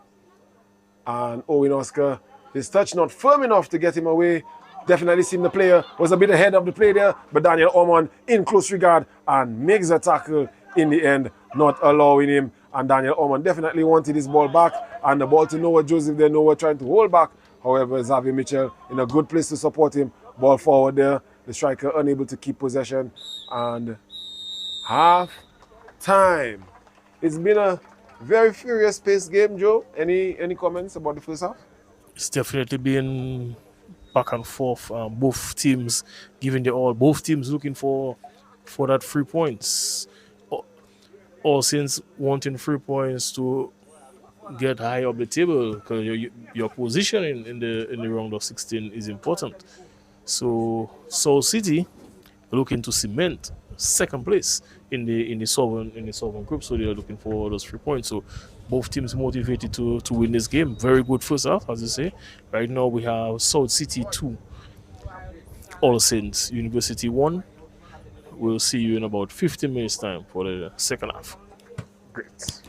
Speaker 1: And Owen Oscar, his touch not firm enough to get him away. Definitely seemed the player was a bit ahead of the play there, but Daniel Ormond in close regard and makes a tackle in the end, not allowing him. And Daniel Ormond definitely wanted his ball back, and the ball to Noah Joseph there, Noah trying to hold back. However, Xavier Mitchell in a good place to support him. Ball forward there, the striker unable to keep possession, and half time. It's been a very furious paced game, Joe. Any comments about the first half?
Speaker 4: It's definitely been back and forth. Both teams giving the all. Both teams looking for that 3 points. All since wanting 3 points to get high up the table because your position in the round of 16 is important. So Seoul City looking to cement second place in the Southern group, so they're looking for those 3 points. So both teams motivated to win this game. Very good first half, as you say. Right now we have South City 2, All Saints University 1. We'll see you in about 15 minutes time for the second half.
Speaker 1: Great.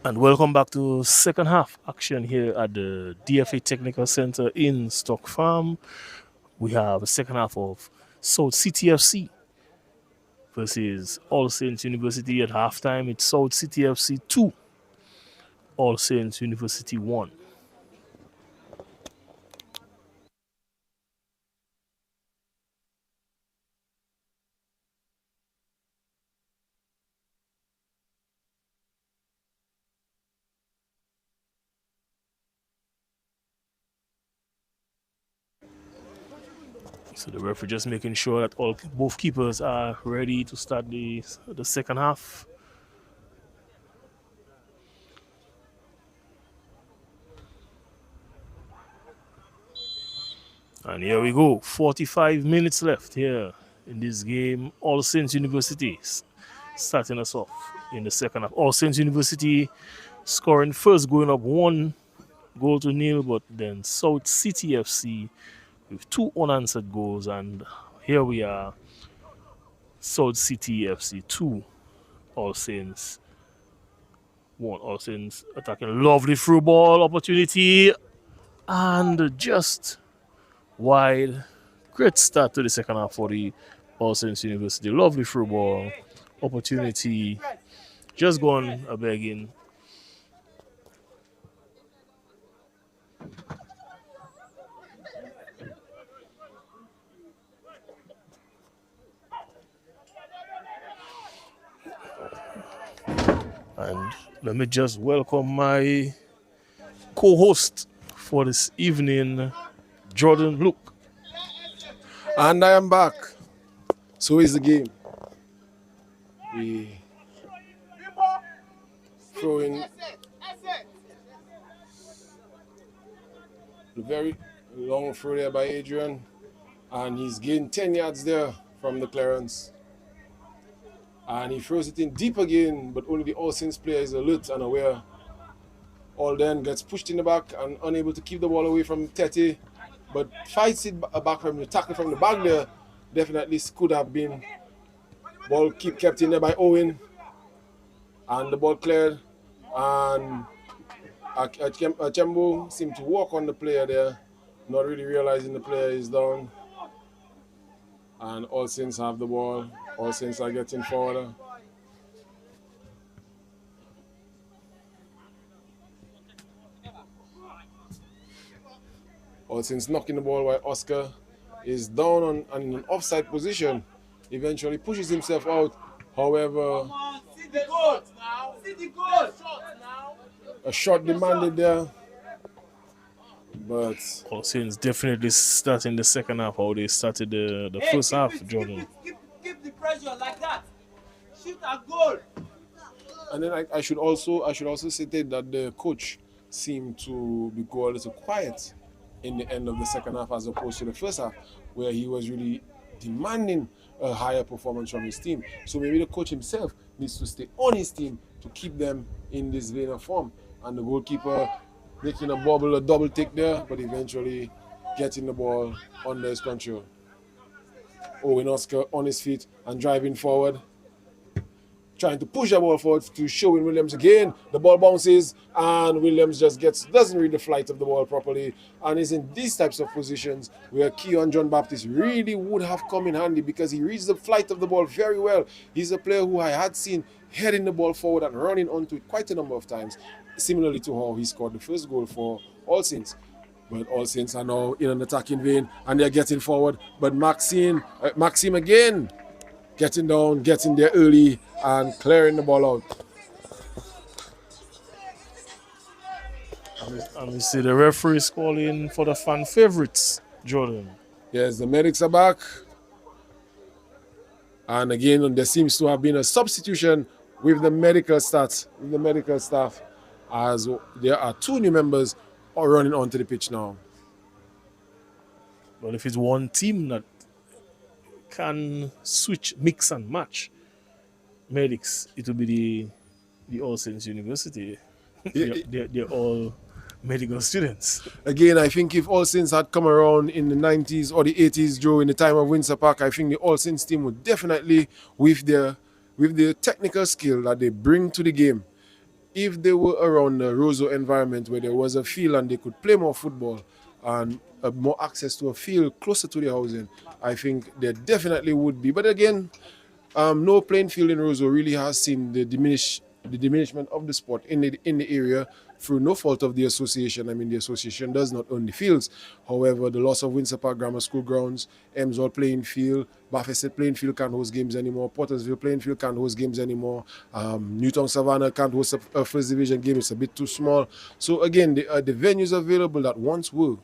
Speaker 4: And welcome back to second half action here at the DFA Technical Center in Stock Farm. We have a second half of South City FC versus All Saints University. At halftime, it's South City FC 2, All Saints University 1. So the referee just making sure that both keepers are ready to start the second half. And here we go. 45 minutes left here in this game. All Saints University starting us off in the second half. All Saints University scoring first, going up 1-0, but then South City FC with 2 unanswered goals. And here we are, South City FC 2, All Saints 1. All Saints attacking. Lovely through ball opportunity. And just wide. Great start to the second half for the All Saints University. Lovely through ball opportunity. Just going a begging. And let me just welcome my co-host for this evening, Jordan Luke.
Speaker 1: And I am back. So is the game. We throw in the very long throw there by Adrian. And he's gained 10 yards there from the clearance. And he throws it in deep again, but only the All Saints player is alert and aware. All then gets pushed in the back and unable to keep the ball away from Tete, but fights it back from the tackle from the back there. Definitely could have been. Ball kept in there by Owen. And the ball cleared. And Achembo seemed to walk on the player there, not really realizing the player is down. And All Saints have the ball. All Saints are getting forward. All Saints knocking the ball while Oscar is down on an offside position. Eventually pushes himself out. However, a shot demanded there. But
Speaker 4: All Saints definitely starting the second half how they started the first half, Jordan.
Speaker 5: Keep the pressure like that. Shoot a goal.
Speaker 1: And then I should also say that the coach seemed to go a little quiet in the end of the second half as opposed to the first half, where he was really demanding a higher performance from his team. So maybe the coach himself needs to stay on his team to keep them in this vein of form. And the goalkeeper making a double take there, but eventually getting the ball under his control. Owen Oscar on his feet and driving forward, trying to push the ball forward to Sherwin Williams again. The ball bounces and Williams just doesn't read the flight of the ball properly and is in these types of positions where Keon John Baptist really would have come in handy because he reads the flight of the ball very well. He's a player who I had seen heading the ball forward and running onto it quite a number of times, similarly to how he scored the first goal for All Saints. But All Saints are now in an attacking vein and they're getting forward. But Maxime again getting down, getting there early and clearing the ball out.
Speaker 4: And we see the referees calling for the fan favorites, Jordan.
Speaker 1: Yes, the medics are back. And again, there seems to have been a substitution with the medical staff, as there are 2 new members are running onto the pitch now.
Speaker 4: But if it's one team that can switch, mix and match medics, it will be the All Saints University. They're all medical students.
Speaker 1: Again, I think if All Saints had come around in the 90s or the 80s, Joe, in the time of Windsor Park, I think the All Saints team would definitely, with their technical skill that they bring to the game, if they were around the Roseau environment where there was a field and they could play more football and more access to a field closer to the housing, I think there definitely would be. But again, no playing field in Roseau really has seen the diminishment of the sport in the area through no fault of the association. I mean, the association does not own the fields. However, the loss of Windsor Park Grammar School grounds, Emsall playing field, Baffesset playing field can't host games anymore, Pottersville playing field can't host games anymore, Newtown Savannah can't host a first division game, it's a bit too small. So again, the venues available that once were,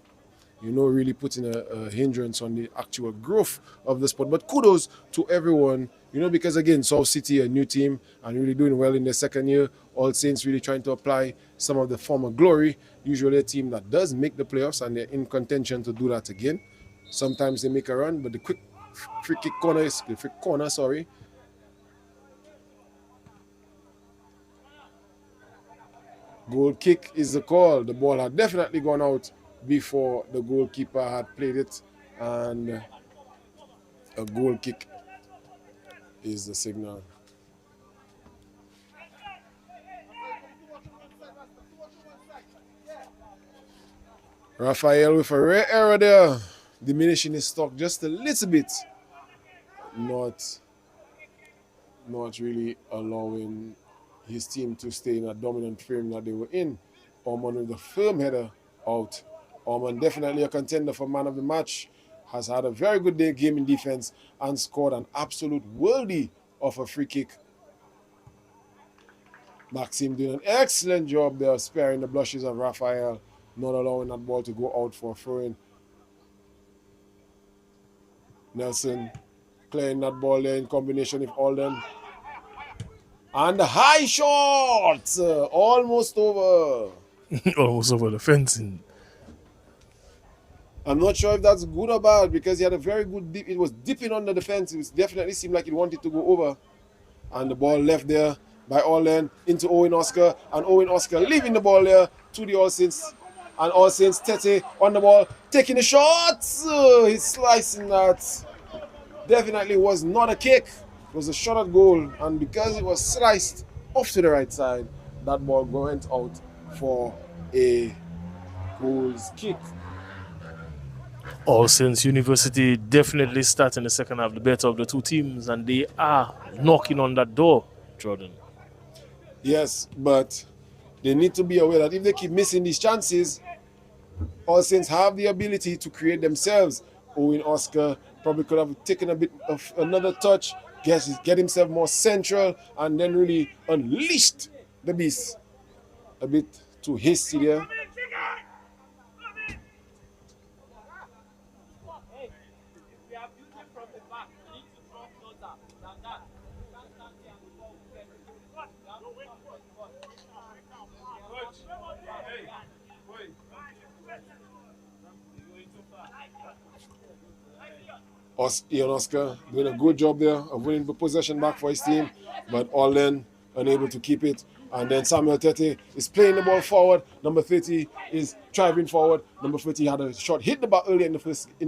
Speaker 1: really putting a hindrance on the actual growth of the sport. But kudos to everyone, because again, South City, a new team, and really doing well in their second year. All Saints really trying to apply some of the former glory. Usually a team that does make the playoffs, and they're in contention to do that again. Sometimes they make a run, but the free corner, sorry. Goal kick is the call. The ball had definitely gone out before the goalkeeper had played it, and a goal kick is the signal. Raphael with a rare error there, diminishing his stock just a little bit, not really allowing his team to stay in a dominant frame that they were in. Ormond with the firm header out. Ormond definitely a contender for man of the match. Has had a very good game in defense and scored an absolute worldie of a free kick. Maxime doing an excellent job there, sparing the blushes of Raphael, not allowing that ball to go out for a throw-in. Nelson playing that ball there in combination with Alden. And the high shot! Almost over.
Speaker 4: Almost over the fencing.
Speaker 1: I'm not sure if that's good or bad because he had a very good dip. It was dipping under the fence. It definitely seemed like it wanted to go over. And the ball left there by Orlen into Owen Oscar. And Owen Oscar leaving the ball there to the All Saints. And All Saints Tete on the ball, taking the shot. He's slicing that. Definitely was not a kick. It was a shot at goal. And because it was sliced off to the right side, that ball went out for a goal's kick.
Speaker 4: All Saints University definitely starting the second half the better of the two teams, and they are knocking on that door, Jordan.
Speaker 1: Yes, but they need to be aware that if they keep missing these chances, All Saints have the ability to create themselves. Owen Oscar probably could have taken a bit of another touch, get himself more central, and then really unleashed the beast. A bit too hasty there. Ian Oscar doing a good job there of winning the possession back for his team, but Alden unable to keep it. And then Samuel Tete is playing the ball forward. Number 30 is driving forward. Number 30 had a shot hit the ball earlier in the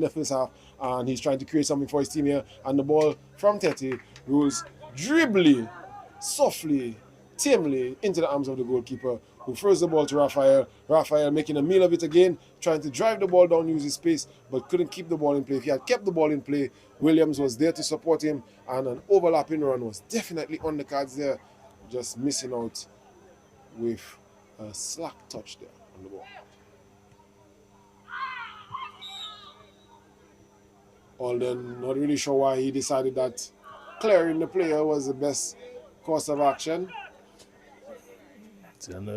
Speaker 1: first half, and he's trying to create something for his team here. And the ball from Tete rolls dribbly, softly, tamely into the arms of the goalkeeper, who throws the ball to Raphael. Raphael making a meal of it again, trying to drive the ball down, use his space, but couldn't keep the ball in play. If he had kept the ball in play, Williams was there to support him, and an overlapping run was definitely on the cards there, just missing out with a slack touch there on the ball. Alden, not really sure why he decided that clearing the player was the best course of action.
Speaker 4: And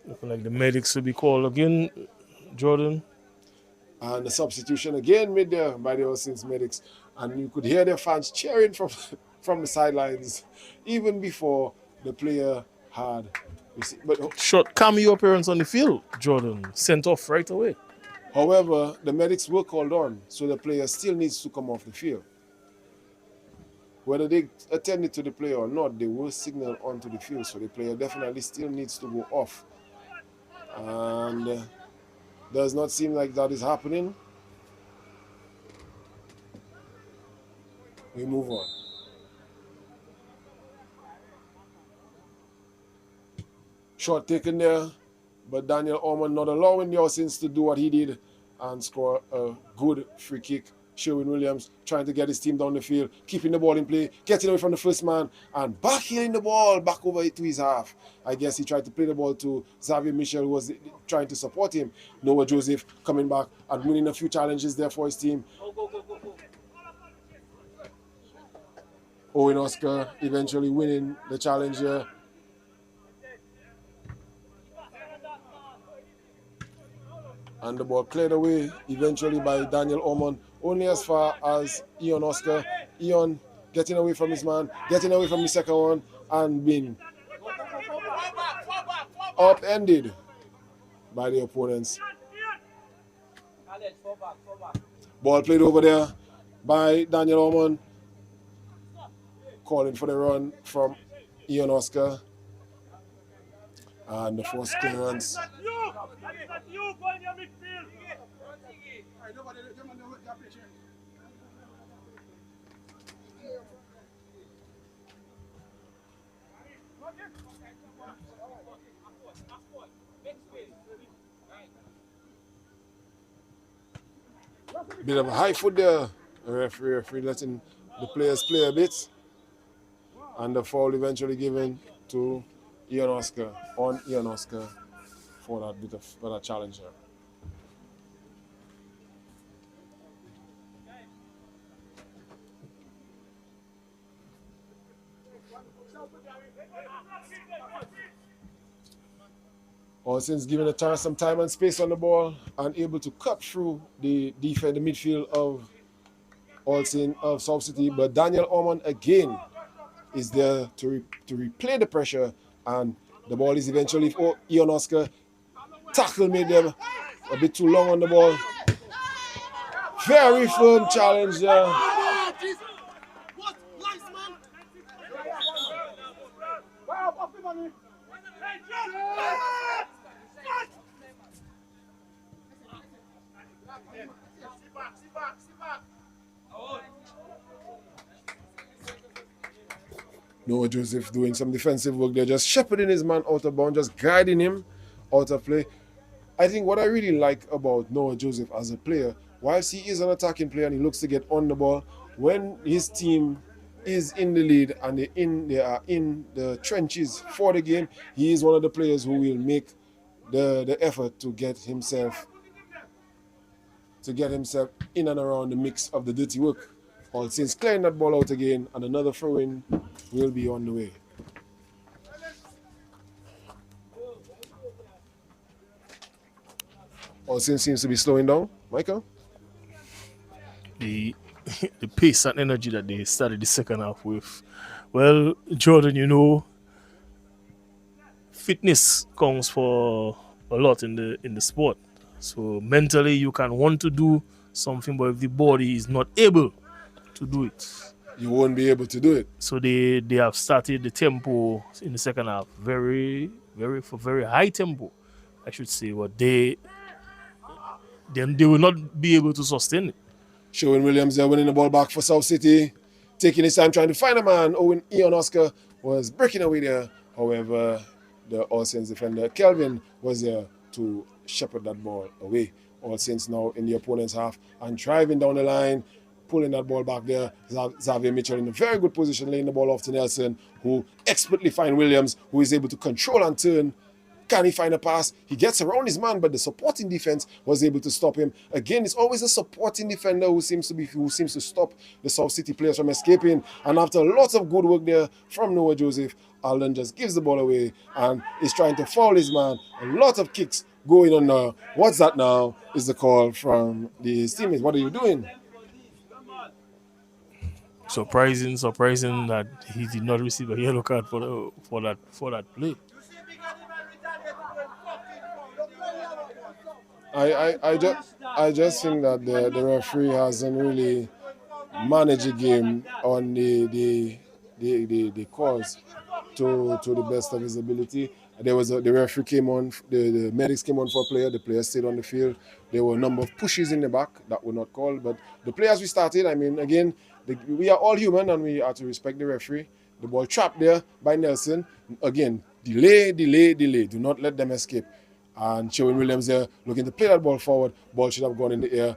Speaker 4: looking like the medics will be called again, Jordan.
Speaker 1: And the substitution again made there by the All Saints medics. And you could hear their fans cheering from the sidelines even before the player had received. But
Speaker 4: short cameo appearance on the field, Jordan. Sent off right away.
Speaker 1: However, the medics were called on, so the player still needs to come off the field. Whether they attended to the player or not, they were signaled onto the field, so the player definitely still needs to go off. And does not seem like that is happening. We move on. Shot taken there, but Daniel Ormond not allowing the Ausins to do what he did and score a good free kick. Sherwin Williams trying to get his team down the field, keeping the ball in play, getting away from the first man, and backheeling the ball back over to his half. I guess he tried to play the ball to Xavier Michel, who was trying to support him. Noah Joseph coming back and winning a few challenges there for his team. Owen Oscar eventually winning the challenge here. And the ball cleared away eventually by Daniel Ormond, only as far as Ian Oscar. Ian getting away from his man, getting away from the second one, and being upended by the opponents. Ball played over there by Daniel Ormond, calling for the run from Ian Oscar. And the first clearance. Bit of a high foot there. The referee letting the players play a bit. And the foul eventually given to Ian Oscar, on Ian Oscar, for that challenge there. Since given a chance, some time and space on the ball, and able to cut through the defense, the midfield of Olsen of South City. But Daniel Ormond again is there to replay the pressure, and the ball is eventually for Ian Oscar. Tackle made them a bit too long on the ball. Very firm challenge there. Noah Joseph doing some defensive work there, just shepherding his man out of bounds, just guiding him out of play. I think what I really like about Noah Joseph as a player, whilst he is an attacking player and he looks to get on the ball, when his team is in the lead and they are in the trenches for the game, he is one of the players who will make the effort to get himself in and around the mix of the dirty work. All since clearing that ball out again, and another throw-in will be on the way. All since seems to be slowing down. Michael?
Speaker 4: The pace and energy that they started the second half with. Well, Jordan, you know, fitness counts for a lot in the sport. So mentally you can want to do something, but if the body is not able to do it,
Speaker 1: you won't be able to do it.
Speaker 4: So they have started the tempo in the second half very high tempo, I should say, but they will not be able to sustain it.
Speaker 1: Sherwin Williams there winning the ball back for South City, taking his time trying to find a man. Ian Oscar was breaking away there. However, the All Saints defender Kelvin was there to shepherd that ball away. All Saints now in the opponent's half and driving down the line, pulling that ball back there. Xavier Mitchell in a very good position, laying the ball off to Nelson, who expertly finds Williams, who is able to control and turn. Can he find a pass? He gets around his man, but the supporting defense was able to stop him. Again, it's always a supporting defender who seems to stop the South City players from escaping. And after lots of good work there from Noah Joseph, Alden just gives the ball away and is trying to foul his man. A lot of kicks going on now. What's that now? Is the call from his teammates. What are you doing?
Speaker 4: Surprising that he did not receive a yellow card for that play.
Speaker 1: I just think that the referee hasn't really managed the game on the calls to the best of his ability. The referee came on, the medics came on for a player, the player stayed on the field. There were a number of pushes in the back that were not called, but the players we started, I mean, again, we are all human and we have to respect the referee. The ball trapped there by Nelson. Again, delay. Do not let them escape. And Sherwin Williams there looking to play that ball forward. Ball should have gone in the air.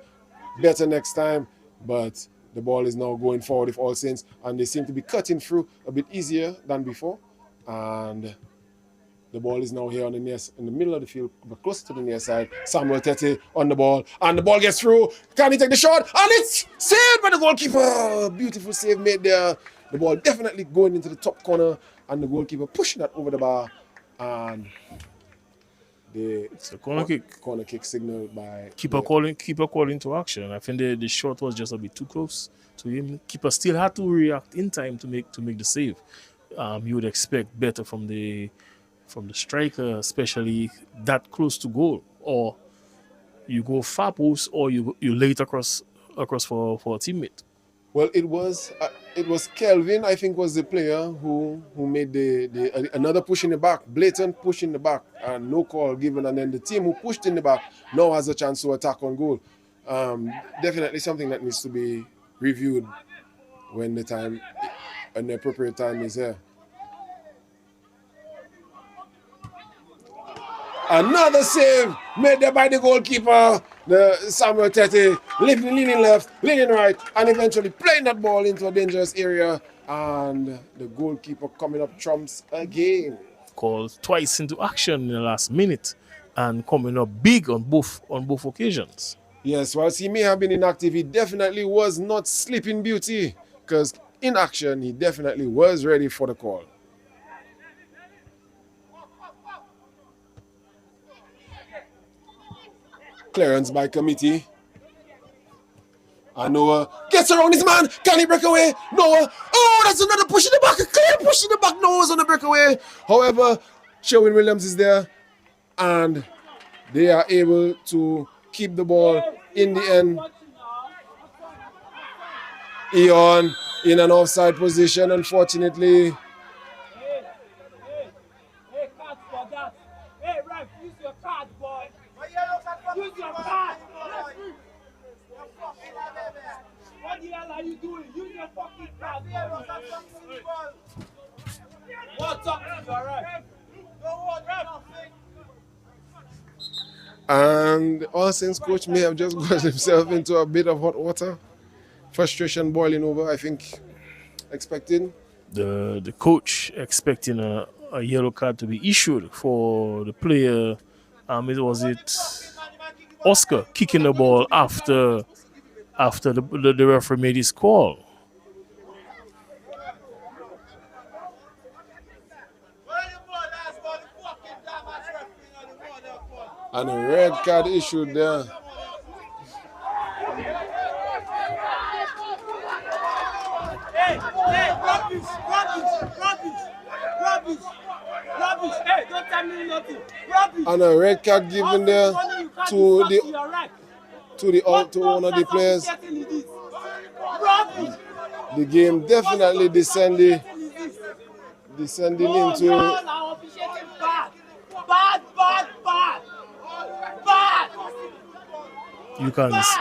Speaker 1: Better next time, but the ball is now going forward with All Saints, and they seem to be cutting through a bit easier than before. And the ball is now here on the near, in the middle of the field, but closer to the near side. Samuel Tete on the ball, and the ball gets through. Can he take the shot? And it's saved by the goalkeeper. Beautiful save made there. The ball definitely going into the top corner, and the goalkeeper pushing that over the bar. And
Speaker 4: it's the corner kick.
Speaker 1: Corner kick signaled by
Speaker 4: keeper calling to action. I think the shot was just a bit too close to him. Keeper still had to react in time to make the save. You would expect better from the striker, especially that close to goal. Or you go far post, or you lay it across for a teammate.
Speaker 1: Well, it was Kelvin, I think, was the player who made the another push in the back, blatant push in the back, and no call given. And then the team who pushed in the back now has a chance to attack on goal. Definitely something that needs to be reviewed when the appropriate time is here. Another save made there by the goalkeeper, the Samuel Tete, leaning left, leaning right, and eventually playing that ball into a dangerous area. And the goalkeeper coming up trumps again.
Speaker 4: Called twice into action in the last minute and coming up big on both occasions.
Speaker 1: Yes, whilst he may have been inactive, he definitely was not Sleeping Beauty, because in action, he definitely was ready for the call. Clearance by committee. And Noah gets around his man. Can he break away? Noah. Oh, that's another push in the back. A clear push in the back. Noah's on the breakaway. However, Sherwin Williams is there. And they are able to keep the ball in the end. Eon in an offside position, unfortunately.
Speaker 5: Hey, card for that. Hey, ref, use your card, boy. Use your card. What the hell are you doing? Use your fucking card. What's up to your ref?
Speaker 1: And the All Saints coach may have just got himself into a bit of hot water. Frustration boiling over, I think, expecting.
Speaker 4: The coach expecting a yellow card to be issued for the player. Was it Oscar kicking the ball after the referee made his call.
Speaker 1: And a red card issued there.
Speaker 5: Hey, rubbish. Hey, don't tell me nothing. Rubbish.
Speaker 1: And a red card given there to one of the players. The game definitely descending into
Speaker 5: bad.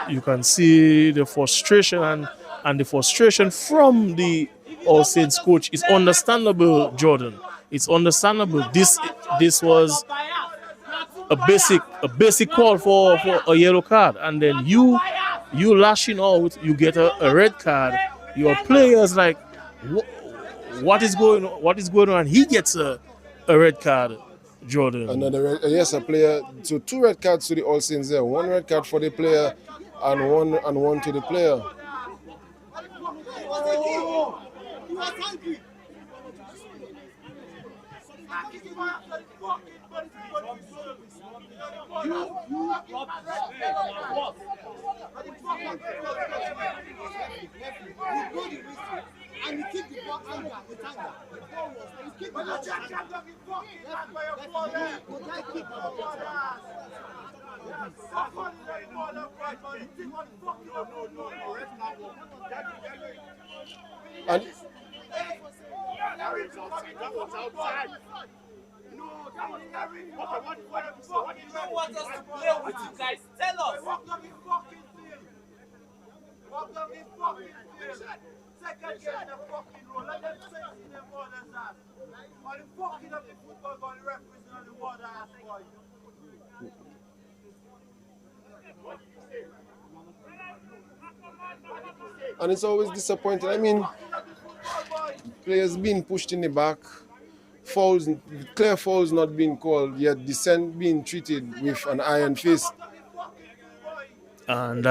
Speaker 4: You can see the frustration and the frustration from the All Saints coach is understandable, Jordan. It's understandable. This was a basic call for a yellow card, and then you lashing out, you get a red card. Your players like, what is going on? He gets a red card, Jordan.
Speaker 1: Another a player. So 2 red cards to the All Saints there. 1 red card for the player, and one to the player.
Speaker 5: And you keep the ball with anger.
Speaker 1: And
Speaker 5: second game in the fucking row. Let them say in them orders ass. All the fucking up the football going to represent the water ass boy.
Speaker 1: And it's always disappointing. I mean, players being pushed in the back, fouls, clear fouls not being called, yet dissent being treated with an iron fist.
Speaker 4: And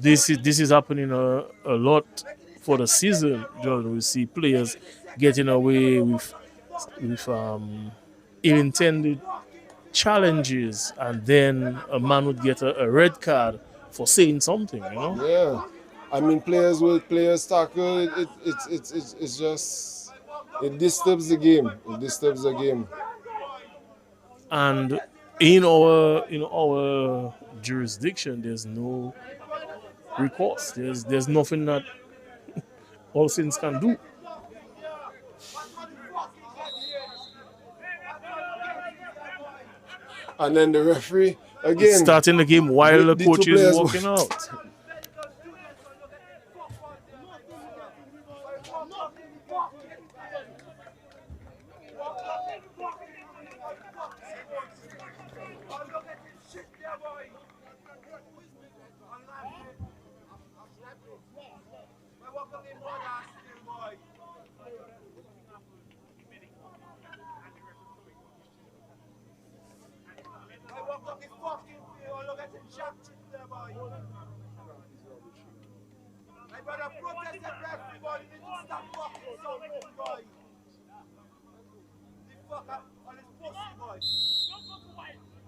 Speaker 4: this is happening a lot for the season. Jordan, we see players getting away with ill-intended challenges, and then a man would get a red card for saying something.
Speaker 1: Yeah, I mean, players tackle. It's just, it disturbs the game. It disturbs the game.
Speaker 4: And in our jurisdiction, there's no recourse. There's nothing that all Saints can do.
Speaker 1: And then the referee again
Speaker 4: starting the game while the coach is walking out.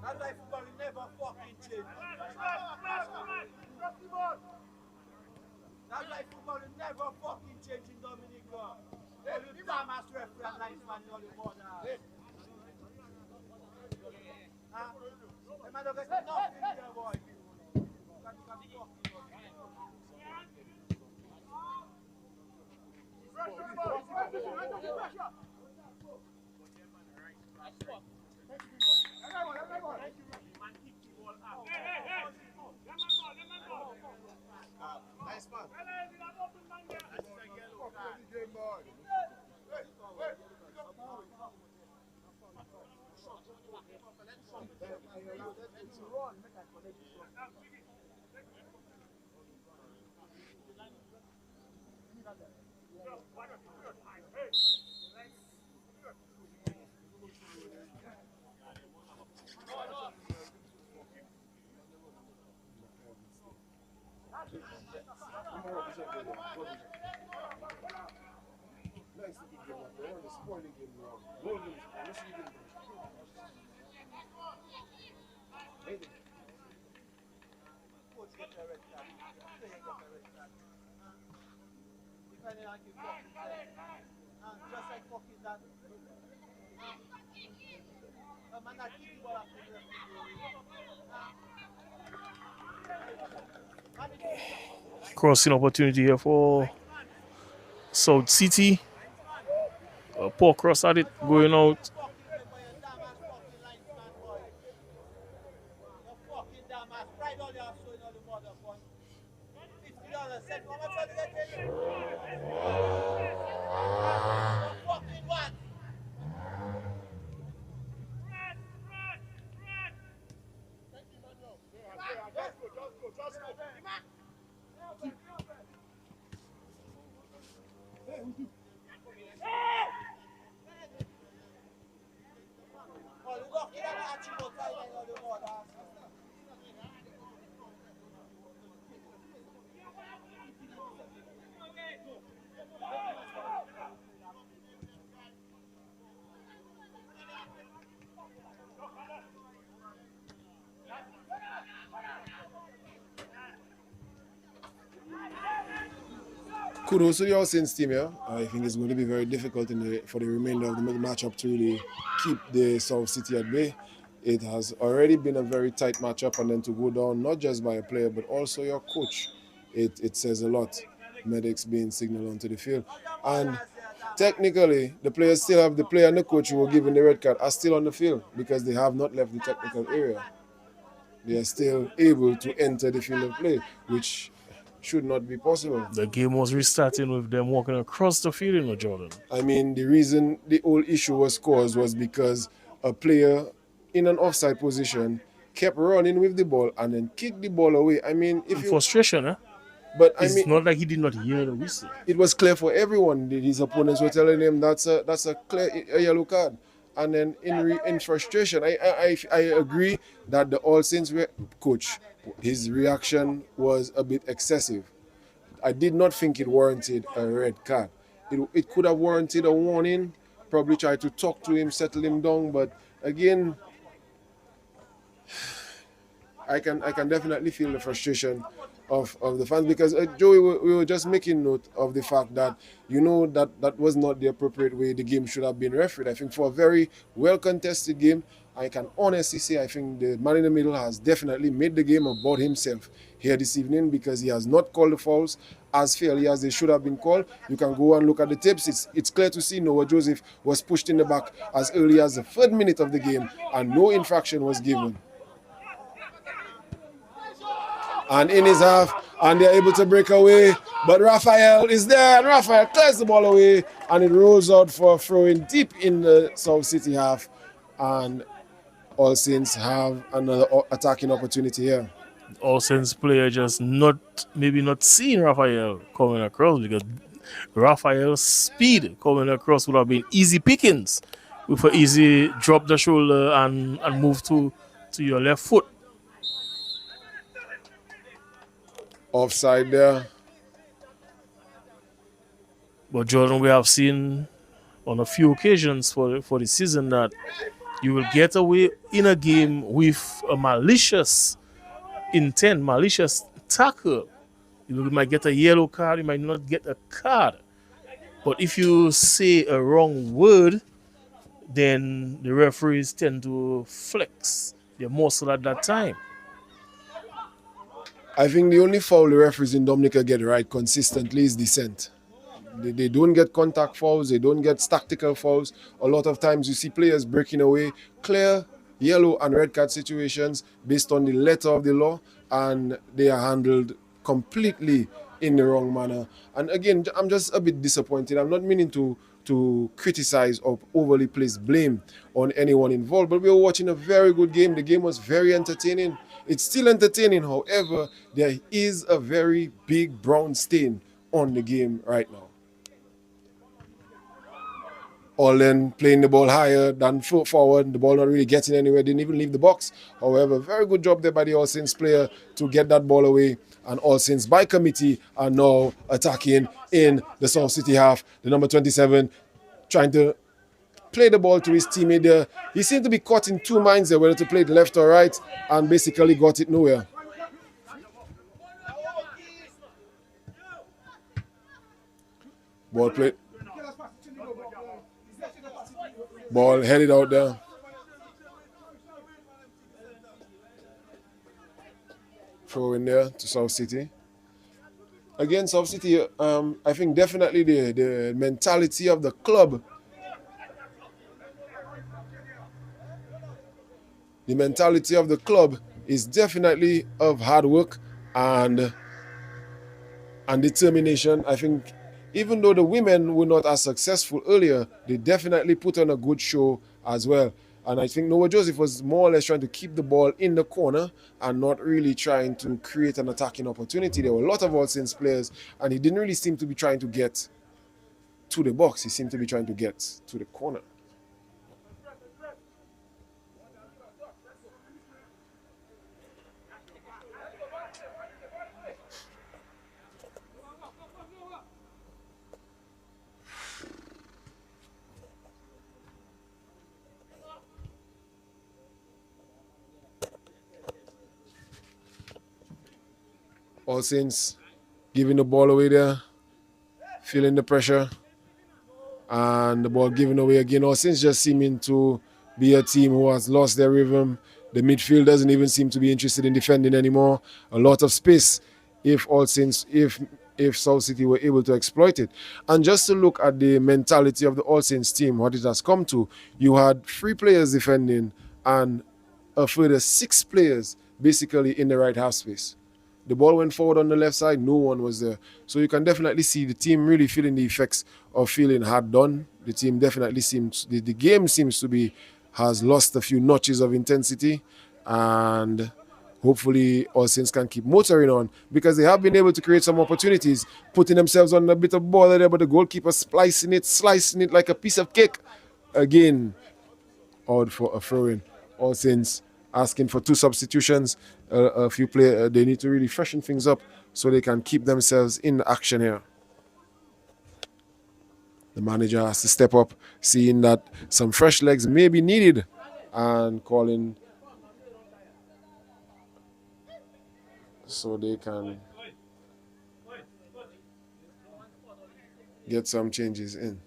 Speaker 5: That's why football will never fucking change. That's why football will never fucking change in Dominica. All the damn-ass referee and linesman in all the borders. The man don't get nothing there, boy. Nice man. Just like fucking that. Man, that kick ball after the
Speaker 4: Crossing opportunity here for South City. A poor cross at it, going out.
Speaker 1: Kudos to the All Saints team here. I think it's going to be very difficult for the remainder of the matchup to really keep the South City at bay. It has already been a very tight matchup, and then to go down not just by a player but also your coach, it says a lot. Medics being signaled onto the field, and technically the players still have the player and the coach who were given the red card are still on the field because they have not left the technical area. They are still able to enter the field of play, which should not be possible.
Speaker 4: The game was restarting with them walking across the field, Jordan.
Speaker 1: I mean, the reason the whole issue was caused was because a player in an offside position kept running with the ball and then kicked the ball away. I mean,
Speaker 4: frustration, eh?
Speaker 1: But
Speaker 4: it's not like he did not hear the whistle.
Speaker 1: It was clear for everyone. His opponents were telling him that's a clear yellow card. And then in frustration, I agree that the All Saints coach, his reaction was a bit excessive. I did not think it warranted a red card. It could have warranted a warning, probably try to talk to him, settle him down. But again, I can definitely feel the frustration of the fans, because Joey, we were just making note of the fact that that was not the appropriate way the game should have been refereed. I think for a very well contested game, I can honestly say I think the man in the middle has definitely made the game about himself here this evening, because he has not called the fouls as fairly as they should have been called. You can go and look at the tapes. It's clear to see Noah Joseph was pushed in the back as early as the 3rd minute of the game, and no infraction was given. And in his half, and they're able to break away. But Raphael is there, and Raphael clears the ball away, and it rolls out for a throw-in deep in the South City half. And All Saints have another attacking opportunity here.
Speaker 4: All Saints player just maybe not seeing Raphael coming across, because Raphael's speed coming across would have been easy pickings with an easy drop the shoulder and move to your left foot.
Speaker 1: Offside there.
Speaker 4: But Jordan, we have seen on a few occasions for the season that you will get away in a game with a malicious intent, malicious tackle. You might get a yellow card, you might not get a card. But if you say a wrong word, then the referees tend to flex their muscle at that time.
Speaker 1: I think the only foul the referees in Dominica get right consistently is descent. They don't get contact fouls, they don't get tactical fouls. A lot of times you see players breaking away clear yellow and red card situations based on the letter of the law, and they are handled completely in the wrong manner. And again, I'm just a bit disappointed. I'm not meaning to criticize or overly place blame on anyone involved, but we were watching a very good game. The game was very entertaining. It's still entertaining, however, there is a very big brown stain on the game right now. Allen playing the ball higher than forward, the ball not really getting anywhere, didn't even leave the box. However, very good job there by the All Saints player to get that ball away, and All Saints by committee are now attacking in the South City half. The number 27 trying to play the ball to his teammate there. He seemed to be caught in two minds there, whether to play it left or right, and basically got it nowhere. Ball played. Ball headed out there. Throw in there to South City. Again, South City, I think definitely the mentality of the club. The mentality of the club is definitely of hard work and determination. I think even though the women were not as successful earlier, they definitely put on a good show as well. And I think Noah Joseph was more or less trying to keep the ball in the corner and not really trying to create an attacking opportunity. There were a lot of All Saints players, and he didn't really seem to be trying to get to the box. He seemed to be trying to get to the corner. All Saints giving the ball away there, feeling the pressure, and the ball given away again. All Saints just seeming to be a team who has lost their rhythm. The midfield doesn't even seem to be interested in defending anymore. A lot of space if All Saints, if South City were able to exploit it. And just to look at the mentality of the All Saints team, what it has come to, you had 3 players defending and a further 6 players basically in the right half space. the ball went forward on the left side, no one was there. So you can definitely see the team really feeling the effects of feeling hard done. The team definitely seems, the game seems to be, has lost a few notches of intensity, and hopefully All Saints can keep motoring on, because they have been able to create some opportunities, putting themselves on a bit of ball there, but the goalkeeper slicing it like a piece of cake. Again, odd for a throw-in. All Saints asking for 2 substitutions. A few players, they need to really freshen things up so they can keep themselves in action here. The manager has to step up, seeing that some fresh legs may be needed, and calling so they can get some changes in.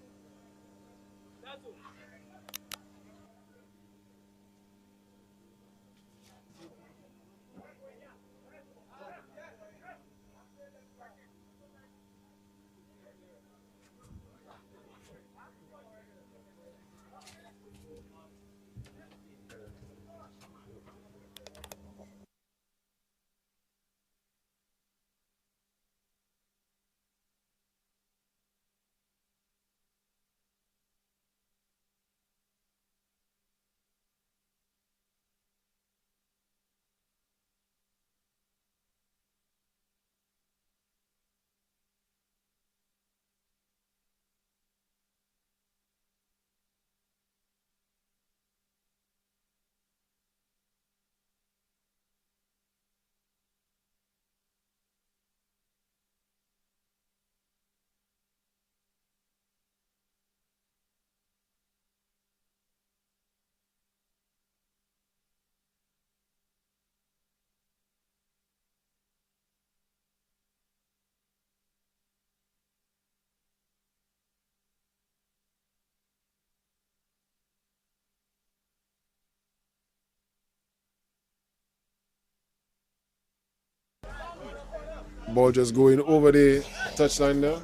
Speaker 1: Ball just going over the touchline there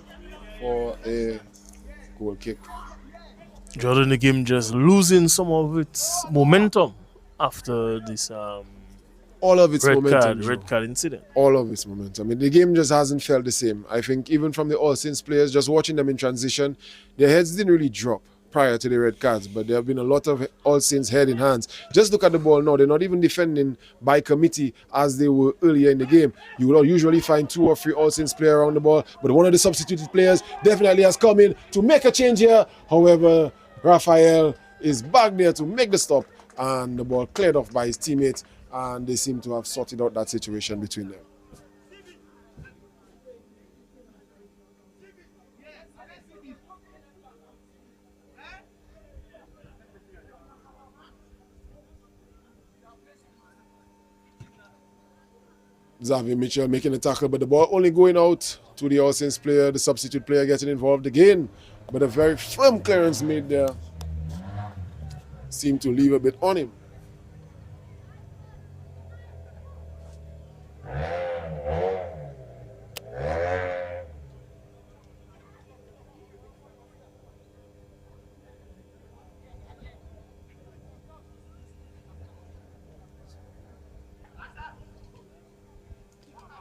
Speaker 1: for a goal kick.
Speaker 4: Jordan, the game just losing some of its momentum after this
Speaker 1: All of its momentum.
Speaker 4: red card incident.
Speaker 1: All of its momentum. I mean, the game just hasn't felt the same. I think even from the All Saints players, just watching them in transition, their heads didn't really drop prior to the red cards, but there have been a lot of All Saints head in hands. Just look at the ball now. They're not even defending by committee as they were earlier in the game. You will usually find 2 or 3 All Saints players around the ball, but one of the substituted players definitely has come in to make a change here. However, Raphael is back there to make the stop, and the ball cleared off by his teammates, and they seem to have sorted out that situation between them. Xavier Mitchell making a tackle, but the ball only going out to the All Saints player, the substitute player getting involved again. But a very firm clearance made there. Seemed to leave a bit on him.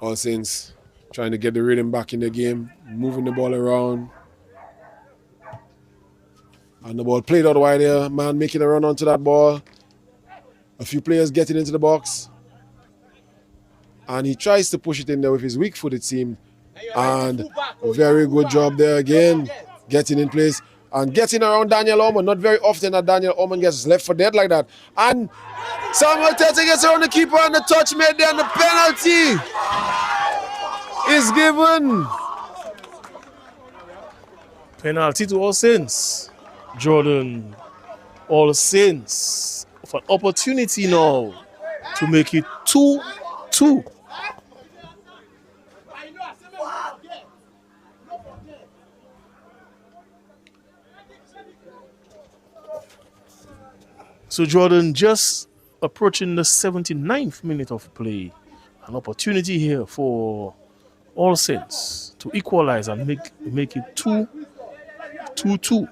Speaker 1: All Saints trying to get the rhythm back in the game, moving the ball around. And the ball played out wide there. Man making a run onto that ball. A few players getting into the box. And he tries to push it in there with his weak-footed team. And a very good job there again. Getting in place and getting around Daniel Orman. Not very often that Daniel Orman gets left for dead like that. And Samuel Tete gets around the keeper, and the touch made there, and the penalty is given.
Speaker 4: Penalty to All Saints. Jordan, All Saints of an opportunity now to make it 2-2. So Jordan, just approaching the 79th minute of play, an opportunity here for All Saints to equalize and make it 2-2.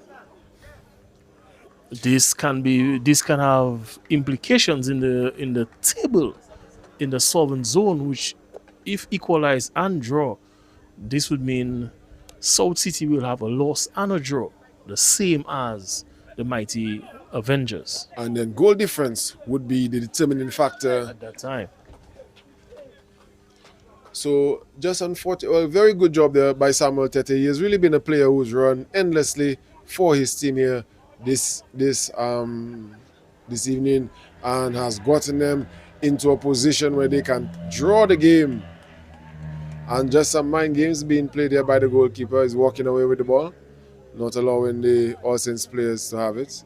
Speaker 4: This can have implications in the table, in the solvent zone, which if equalize and draw, this would mean South City will have a loss and a draw, the same as the mighty Avengers
Speaker 1: And then goal difference would be the determining factor.
Speaker 4: at that time.
Speaker 1: So just unfortunate, well, very good job there by Samuel Tete. He has really been a player who's run endlessly for his team here this evening and has gotten them into a position where they can draw the game. And just some mind games being played here by the goalkeeper. He's walking away with the ball, not allowing the All Saints players to have it.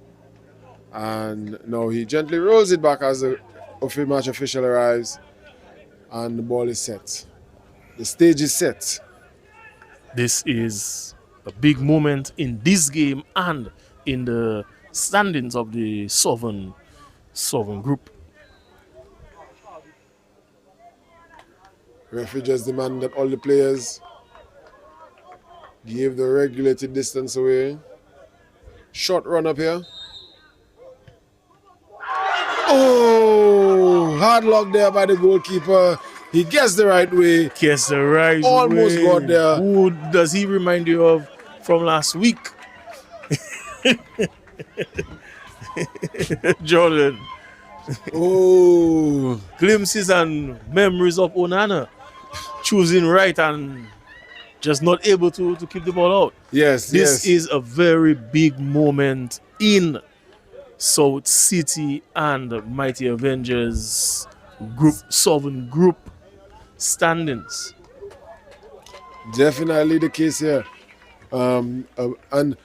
Speaker 1: And now he gently rolls it back as the match official arrives and the ball is set. The stage is set.
Speaker 4: This is a big moment in this game and in the standings of the Southern Group.
Speaker 1: Referee just demanded that all the players give the regulated distance away. Short run up here. Oh, hard luck there by the goalkeeper. He gets the right way.
Speaker 4: Gets the right
Speaker 1: Almost
Speaker 4: way.
Speaker 1: got there.
Speaker 4: Who does he remind you of from last week? Jordan.
Speaker 1: Oh,
Speaker 4: Glimpses and memories of Onana choosing right and just not able to keep the ball out.
Speaker 1: yes,
Speaker 4: This
Speaker 1: yes.
Speaker 4: is a very big moment in South City and Mighty Avengers Southern Group standings.
Speaker 1: Definitely the case here. And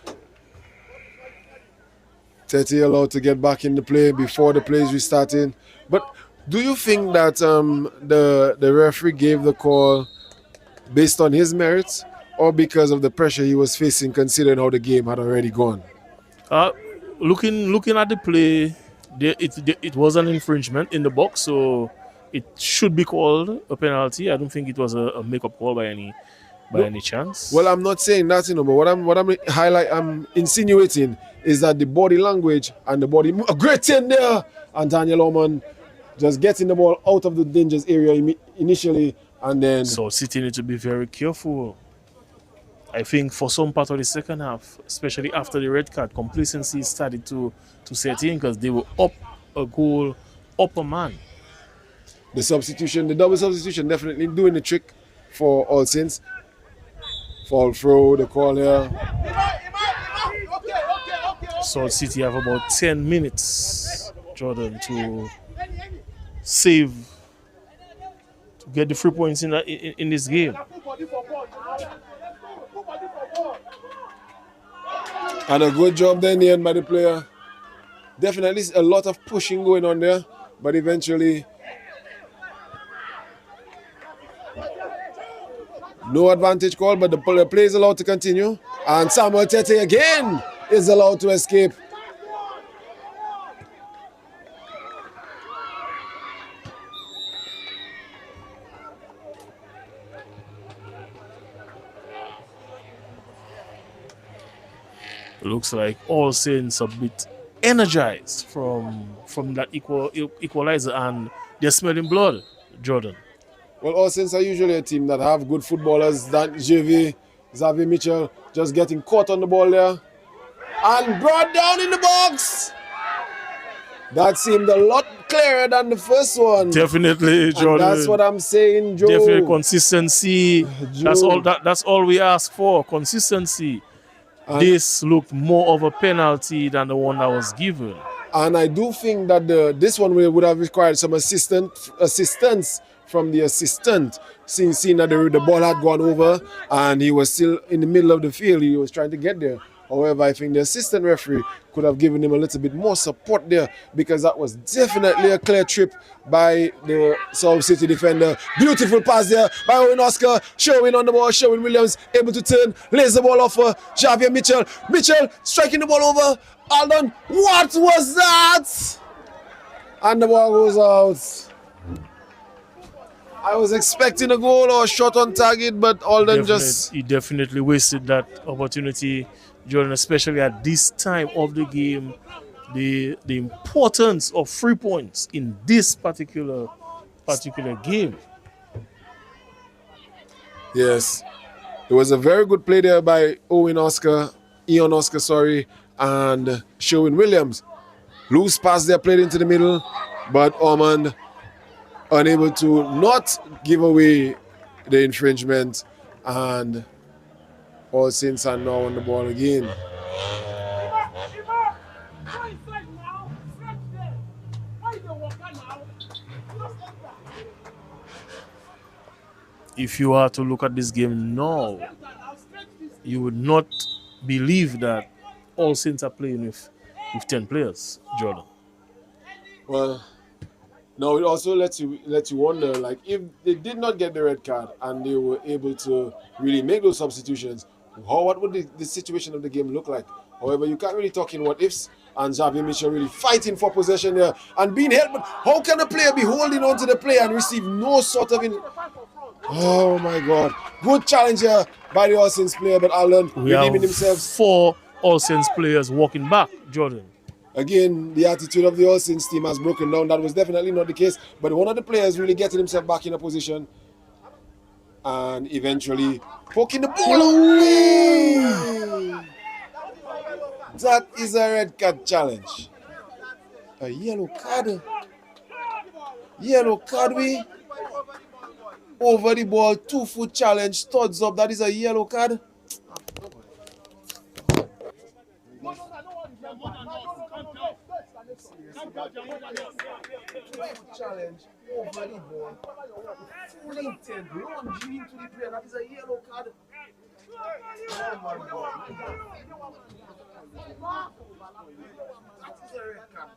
Speaker 1: Tete allowed to get back in the play before the play is restarting. But do you think that the referee gave the call based on his merits or because of the pressure he was facing considering how the game had already gone?
Speaker 4: Looking at the play, it was an infringement in the box, so it should be called a penalty. I don't think it was a make-up call by any chance.
Speaker 1: Well, I'm not saying that, but I'm insinuating is that the body language and the body a great thing there, and Daniel Oman just getting the ball out of the dangerous area initially, and then
Speaker 4: So City need to be very careful. I think for some part of the second half, especially after the red card, complacency started to set in because they were up a goal, up a man.
Speaker 1: the double substitution, definitely doing the trick for All Saints. Fall through the call here.
Speaker 4: So City have about 10 minutes, Jordan, to save, to get the 3 points in this game.
Speaker 1: And a good job then the end by the player. Definitely a lot of pushing going on there, but eventually no advantage call, but the play is allowed to continue. And Samuel Tete again is allowed to escape.
Speaker 4: Looks like All Saints a bit energized from that equalizer, and they're smelling blood, Jordan.
Speaker 1: Well, All Saints are usually a team that have good footballers. That Xavier Mitchell just getting caught on the ball there and brought down in the box. That seemed a lot clearer than the first one.
Speaker 4: Definitely, Jordan.
Speaker 1: And that's what I'm saying, Joe.
Speaker 4: Definitely consistency.
Speaker 1: Joe.
Speaker 4: That's all we ask for. Consistency. This looked more of a penalty than the one that was given.
Speaker 1: And I do think that this one would have required some assistance from the assistant, seeing that the ball had gone over and he was still in the middle of the field. He was trying to get there. However, I think the assistant referee could have given him a little bit more support there, because that was definitely a clear trip by the South City defender. Beautiful pass there by Owen Oscar. Sherwin on the ball. Sherwin Williams able to turn. Lays the ball off for Xavier Mitchell. Mitchell striking the ball over. Aldon. What was that? And the ball goes out. I was expecting a goal or a shot on target, but Alden
Speaker 4: He definitely wasted that opportunity, Jordan, especially at this time of the game. The importance of 3 points in this particular game.
Speaker 1: Yes. It was a very good play there by Ian Oscar, and Sherwin Williams. Loose pass there played into the middle, but Ormond unable to not give away the infringement, and All Saints are now on the ball again.
Speaker 4: If you are to look at this game now, you would not believe that All Saints are playing with 10 players, Jordan.
Speaker 1: Well, now it also lets you wonder, like, if they did not get the red card and they were able to really make those substitutions, what would the situation of the game look like? However, you can't really talk in what ifs, and Xavier Mitchell really fighting for possession there and being held. But how can a player be holding on to the player and receive no sort of Oh my God! Good challenge here by the All Saints player, but Allen redeeming himself.
Speaker 4: 4 All Saints players walking back, Jordan.
Speaker 1: Again, the attitude of the All Saints team has broken down. That was definitely not the case, but one of the players really getting himself back in a position and eventually poking the ball away. That is a red card challenge. A yellow card. Yellow card, we over the ball, 2-foot challenge, studs up. That is a yellow card. Challenge over the ball. Full intent, lunging into the player. That is a yellow card. Oh my God. That is a red card.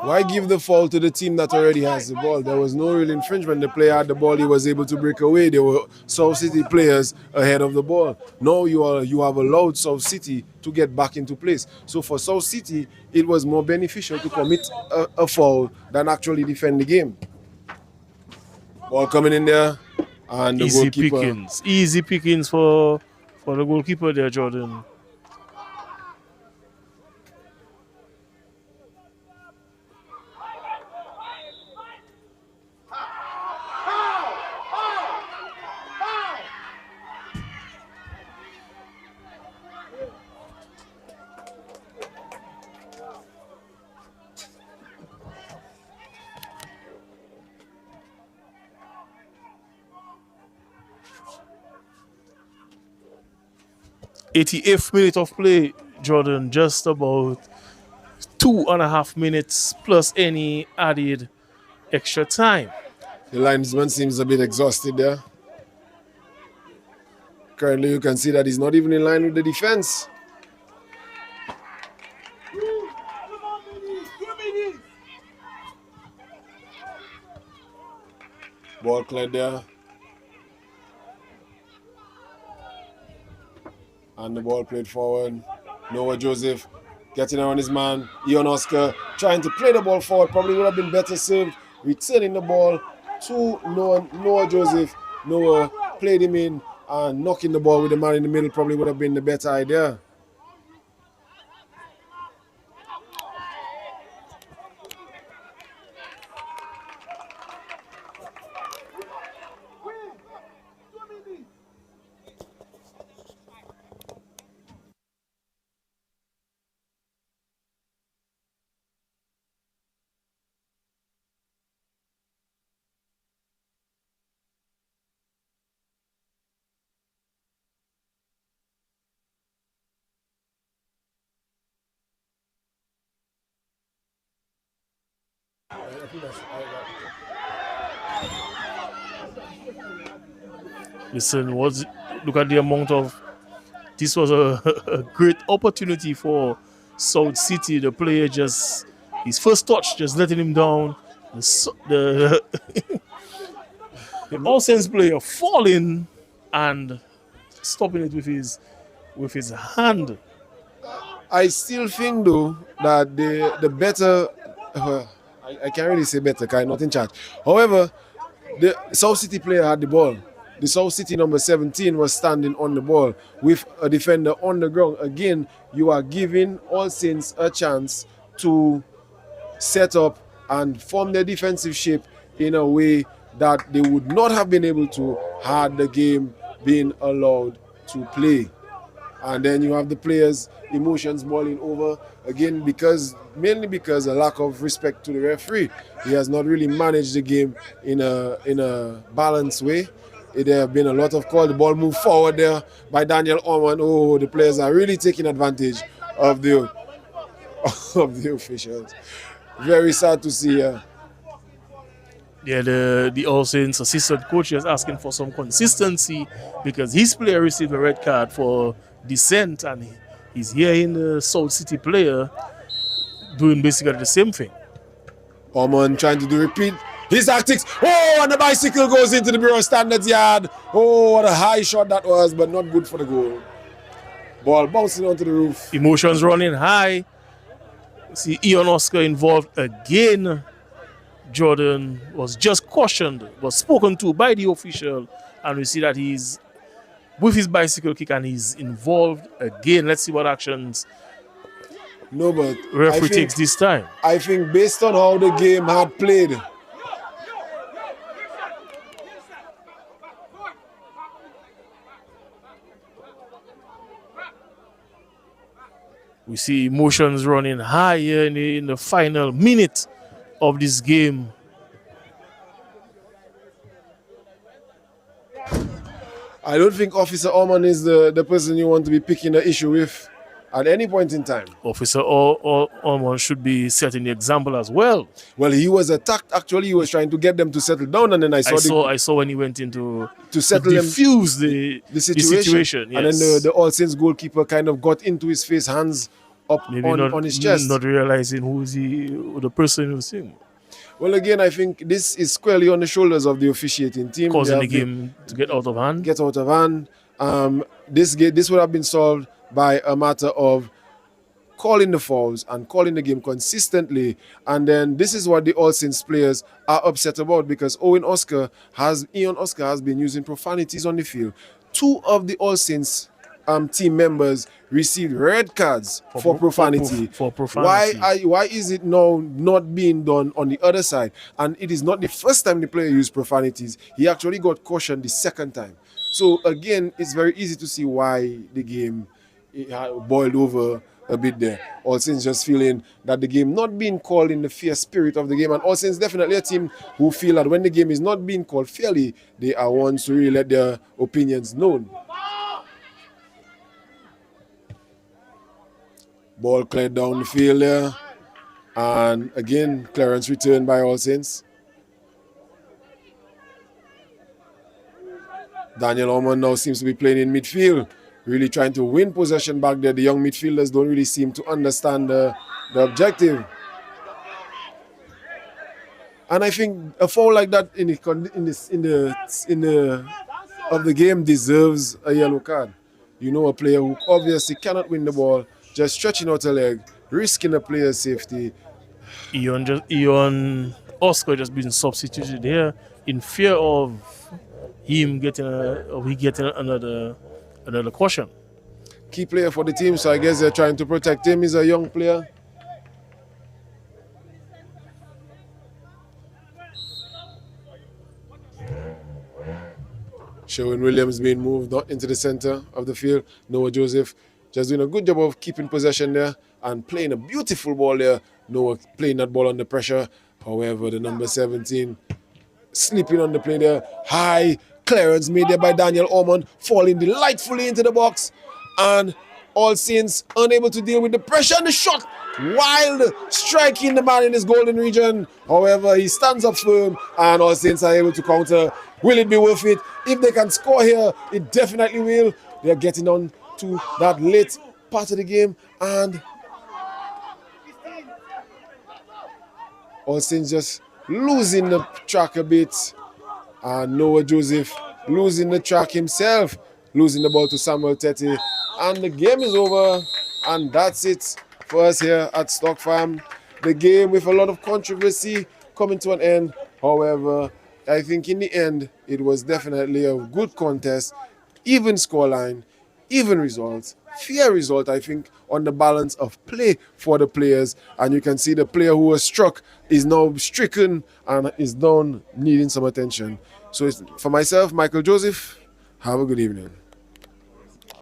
Speaker 1: Why give the foul to the team that already has the ball? There was no real infringement. The player had the ball, he was able to break away. There were South City players ahead of the ball. Now you have allowed South City to get back into place. So for South City, it was more beneficial to commit a foul than actually defend the game. Ball coming in there, and the goalkeeper.
Speaker 4: Easy pickings for the goalkeeper there, Jordan. '88th minute of play, Jordan. Just about 2.5 minutes plus any added extra time.
Speaker 1: The linesman seems a bit exhausted there. Currently, you can see that he's not even in line with the defense. Ball cleared there. And the ball played forward. Noah Joseph getting around his man. Ian Oscar trying to play the ball forward. Probably would have been better served. Returning the ball to Noah Joseph. Noah played him in, and knocking the ball with the man in the middle probably would have been the better idea.
Speaker 4: Listen, look at the amount of. This was a great opportunity for South City. The player his first touch, just letting him down. The All Saints player falling and stopping it with his hand.
Speaker 1: I still think though that the better, I can't really say better because I'm not in charge. However, the South City player had the ball. The South City number 17 was standing on the ball with a defender on the ground. Again, you are giving All Saints a chance to set up and form their defensive shape in a way that they would not have been able to had the game been allowed to play. And then you have the players' emotions boiling over again mainly because a lack of respect to the referee. He has not really managed the game in a balanced way. There have been a lot of calls. The ball moved forward there by Daniel Orman. Oh, the players are really taking advantage of the officials. Very sad to see.
Speaker 4: Yeah, the All Saints assistant coach is asking for some consistency because his player received a red card for dissent, and he's hearing the South City player doing basically the same thing.
Speaker 1: Orman trying to do repeat his tactics. Oh, and the bicycle goes into the Bureau Standards yard. Oh, what a high shot that was, but not good for the goal. Ball bouncing onto the roof.
Speaker 4: Emotions running high. See Ian Oscar involved again. Jordan was just cautioned, was spoken to by the official, and we see that he's with his bicycle kick and he's involved again. Let's see what actions
Speaker 1: No, but
Speaker 4: referee takes this time.
Speaker 1: I think based on how the game had played,
Speaker 4: we see emotions running high here in the final minute of this game.
Speaker 1: I don't think Officer Orman is the person you want to be picking the issue with at any point in time.
Speaker 4: Officer Orman should be setting the example as well.
Speaker 1: Well, he was attacked. Actually, he was trying to get them to settle down, and then I
Speaker 4: saw when he went into
Speaker 1: to settle them,
Speaker 4: defuse the situation. Yes.
Speaker 1: And then the All Saints goalkeeper kind of got into his face, hands up on his chest,
Speaker 4: not realizing who the person who's saying.
Speaker 1: Well, again, I think this is squarely on the shoulders of the officiating team.
Speaker 4: Causing the game to get out of hand.
Speaker 1: This would have been solved by a matter of calling the fouls and calling the game consistently. And then this is what the All Saints players are upset about because Ian Oscar has been using profanities on the field. Two of the All Saints team members received red cards for profanity.
Speaker 4: For profanity.
Speaker 1: Why is it now not being done on the other side? And it is not the first time the player used profanities. He actually got cautioned the second time. So again, it's very easy to see why the game boiled over a bit there. All Saints just feeling that the game not being called in the fair spirit of the game. And All Saints definitely a team who feel that when the game is not being called fairly, they are ones to really let their opinions known. Ball cleared down the field there. And again, clearance returned by All Saints. Daniel Orman now seems to be playing in midfield, really trying to win possession back there. The young midfielders don't really seem to understand the objective. And I think a foul like that in the of the game deserves a yellow card. You know, a player who obviously cannot win the ball, just stretching out a leg, risking a player's safety.
Speaker 4: Ian Oscar just been substituted here in fear of him getting another caution.
Speaker 1: Key player for the team, so I guess they're trying to protect him. He's a young player. Sherwin Williams being moved into the center of the field. Noah Joseph just doing a good job of keeping possession there and playing a beautiful ball there. Noah playing that ball under pressure. However, the number 17 sleeping on the play there. High clearance made there by Daniel Orman, falling delightfully into the box. And All Saints unable to deal with the pressure and the shot. Wild striking the man in his golden region. However, he stands up firm and All Saints are able to counter. Will it be worth it? If they can score here, it definitely will. They're getting on to that late part of the game and All Saints just losing the track a bit. And Noah Joseph losing the track himself, losing the ball to Samuel Tete. And the game is over. And that's it for us here at Stock Farm. The game with a lot of controversy coming to an end. However, I think in the end, it was definitely a good contest, even scoreline, even results, fair result, I think, on the balance of play for the players. And you can see the player who was struck is now stricken and is down, needing some attention. So for myself, Michael Joseph, have a good evening.